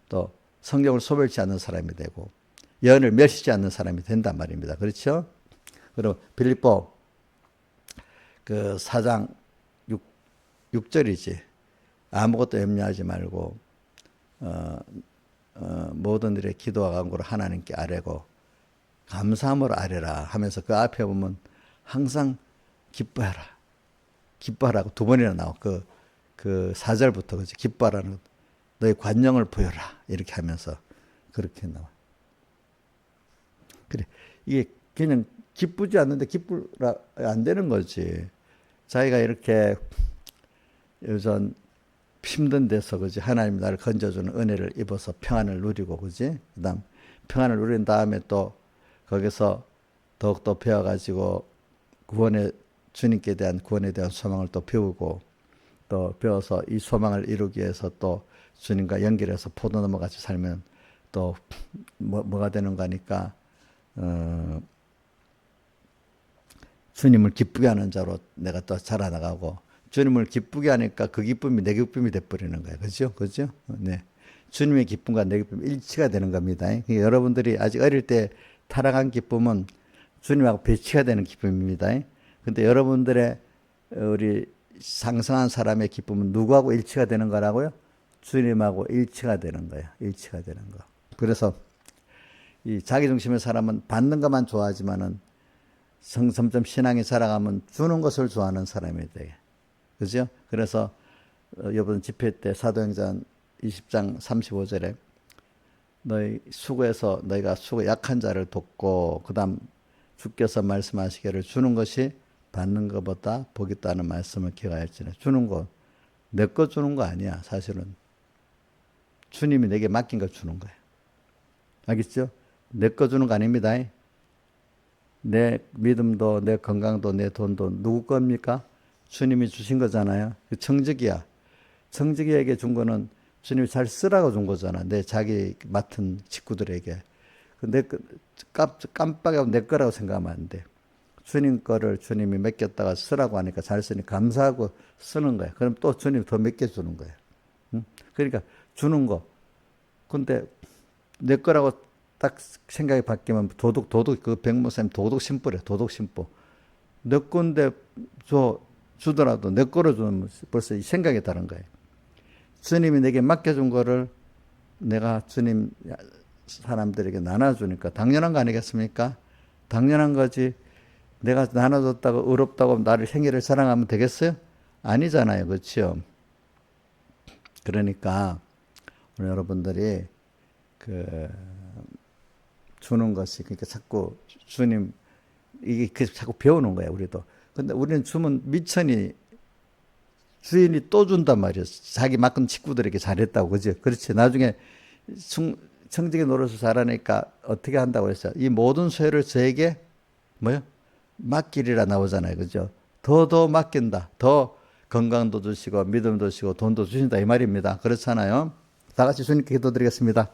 또 성경을 소멸치 않는 사람이 되고 예언을 멸시지 않는 사람이 된단 말입니다. 그렇죠? 그리고 빌립보 그 4장 6절이지. 아무것도 염려하지 말고 모든 일에 기도와 간구를 하나님께 아뢰고 감사함으로 아뢰라 하면서 그 앞에 보면 항상 기뻐하라. 기뻐하라고 두 번이나 나와. 그 4절부터 그치? 기뻐하라는 너의 관용을 보여라. 이렇게 하면서 그렇게 나와. 그래. 이게 그냥 기쁘지 않는데 기쁘라 안 되는 거지. 자기가 이렇게 요즘 힘든 데서 그지 하나님이 나를 건져주는 은혜를 입어서 평안을 누리고 그지 그다음 평안을 누린 다음에 또 거기서 더욱더 배워가지고 주님께 대한 구원에 대한 소망을 또 배우고 또 배워서 이 소망을 이루기 위해서 또 주님과 연결해서 포도나무 같이 살면 또 뭐가 되는가 하니까 주님을 기쁘게 하는 자로 내가 또 자라나가고 주님을 기쁘게 하니까 그 기쁨이 내 기쁨이 돼버리는 거예요. 그죠? 그죠? 네. 주님의 기쁨과 내 기쁨이 일치가 되는 겁니다. 그러니까 여러분들이 아직 어릴 때 타락한 기쁨은 주님하고 배치가 되는 기쁨입니다. 근데 여러분들의 우리 상승한 사람의 기쁨은 누구하고 일치가 되는 거라고요? 주님하고 일치가 되는 거예요. 일치가 되는 거. 그래서 이 자기중심의 사람은 받는 것만 좋아하지만은 점점 신앙이 살아가면 주는 것을 좋아하는 사람이 돼. 그죠? 그래서 이번 집회 때 사도행전 20장 35절에 너희 수고해서 너희가 수고 약한 자를 돕고 그다음 주께서 말씀하시기를 주는 것이 받는 것보다 복이 있다는 말씀을 기억하였지만 주는 거 내 거 주는 거 아니야. 사실은 주님이 내게 맡긴 거 주는 거예요. 알겠죠? 내 거 주는 거 아닙니다. 내 믿음도 내 건강도 내 돈도 누구 겁니까? 주님이 주신 거잖아요. 청지기야. 청지기에게 준 거는 주님이 잘 쓰라고 준 거잖아. 내 자기 맡은 식구들에게. 내 깜빡하고 내 거라고 생각하면 안 돼. 주님 거를 주님이 맡겼다가 쓰라고 하니까 잘 쓰니 감사하고 쓰는 거야. 그럼 또 주님이 더 맡겨주는 거야. 응? 그러니까 주는 거. 근데 내 거라고 딱 생각이 바뀌면 도덕 그 백모사님 도덕 심보래. 도덕 심보. 내 건데 주더라도 내 거로 주면 벌써 이 생각이 다른 거예요. 주님이 내게 맡겨준 거를 내가 주님 사람들에게 나눠주니까 당연한 거 아니겠습니까? 당연한 거지. 내가 나눠줬다고 의롭다고 나를 생애를 사랑하면 되겠어요? 아니잖아요. 그렇죠? 그러니까 우리 여러분들이 주는 것이 그러니까 자꾸 주님 이게 자꾸 배우는 거예요. 우리도. 근데 우리는 주면 미천이 주인이 또 준단 말이에요. 자기 맡은 친구들에게 잘했다고. 그죠? 그렇지. 나중에 청지기 노릇을 잘하니까 어떻게 한다고 했어요? 이 모든 소유를 저에게 맡기리라 나오잖아요. 그죠? 더 맡긴다. 더 건강도 주시고 믿음도 주시고 돈도 주신다 이 말입니다. 그렇잖아요. 다 같이 주님께 기도드리겠습니다.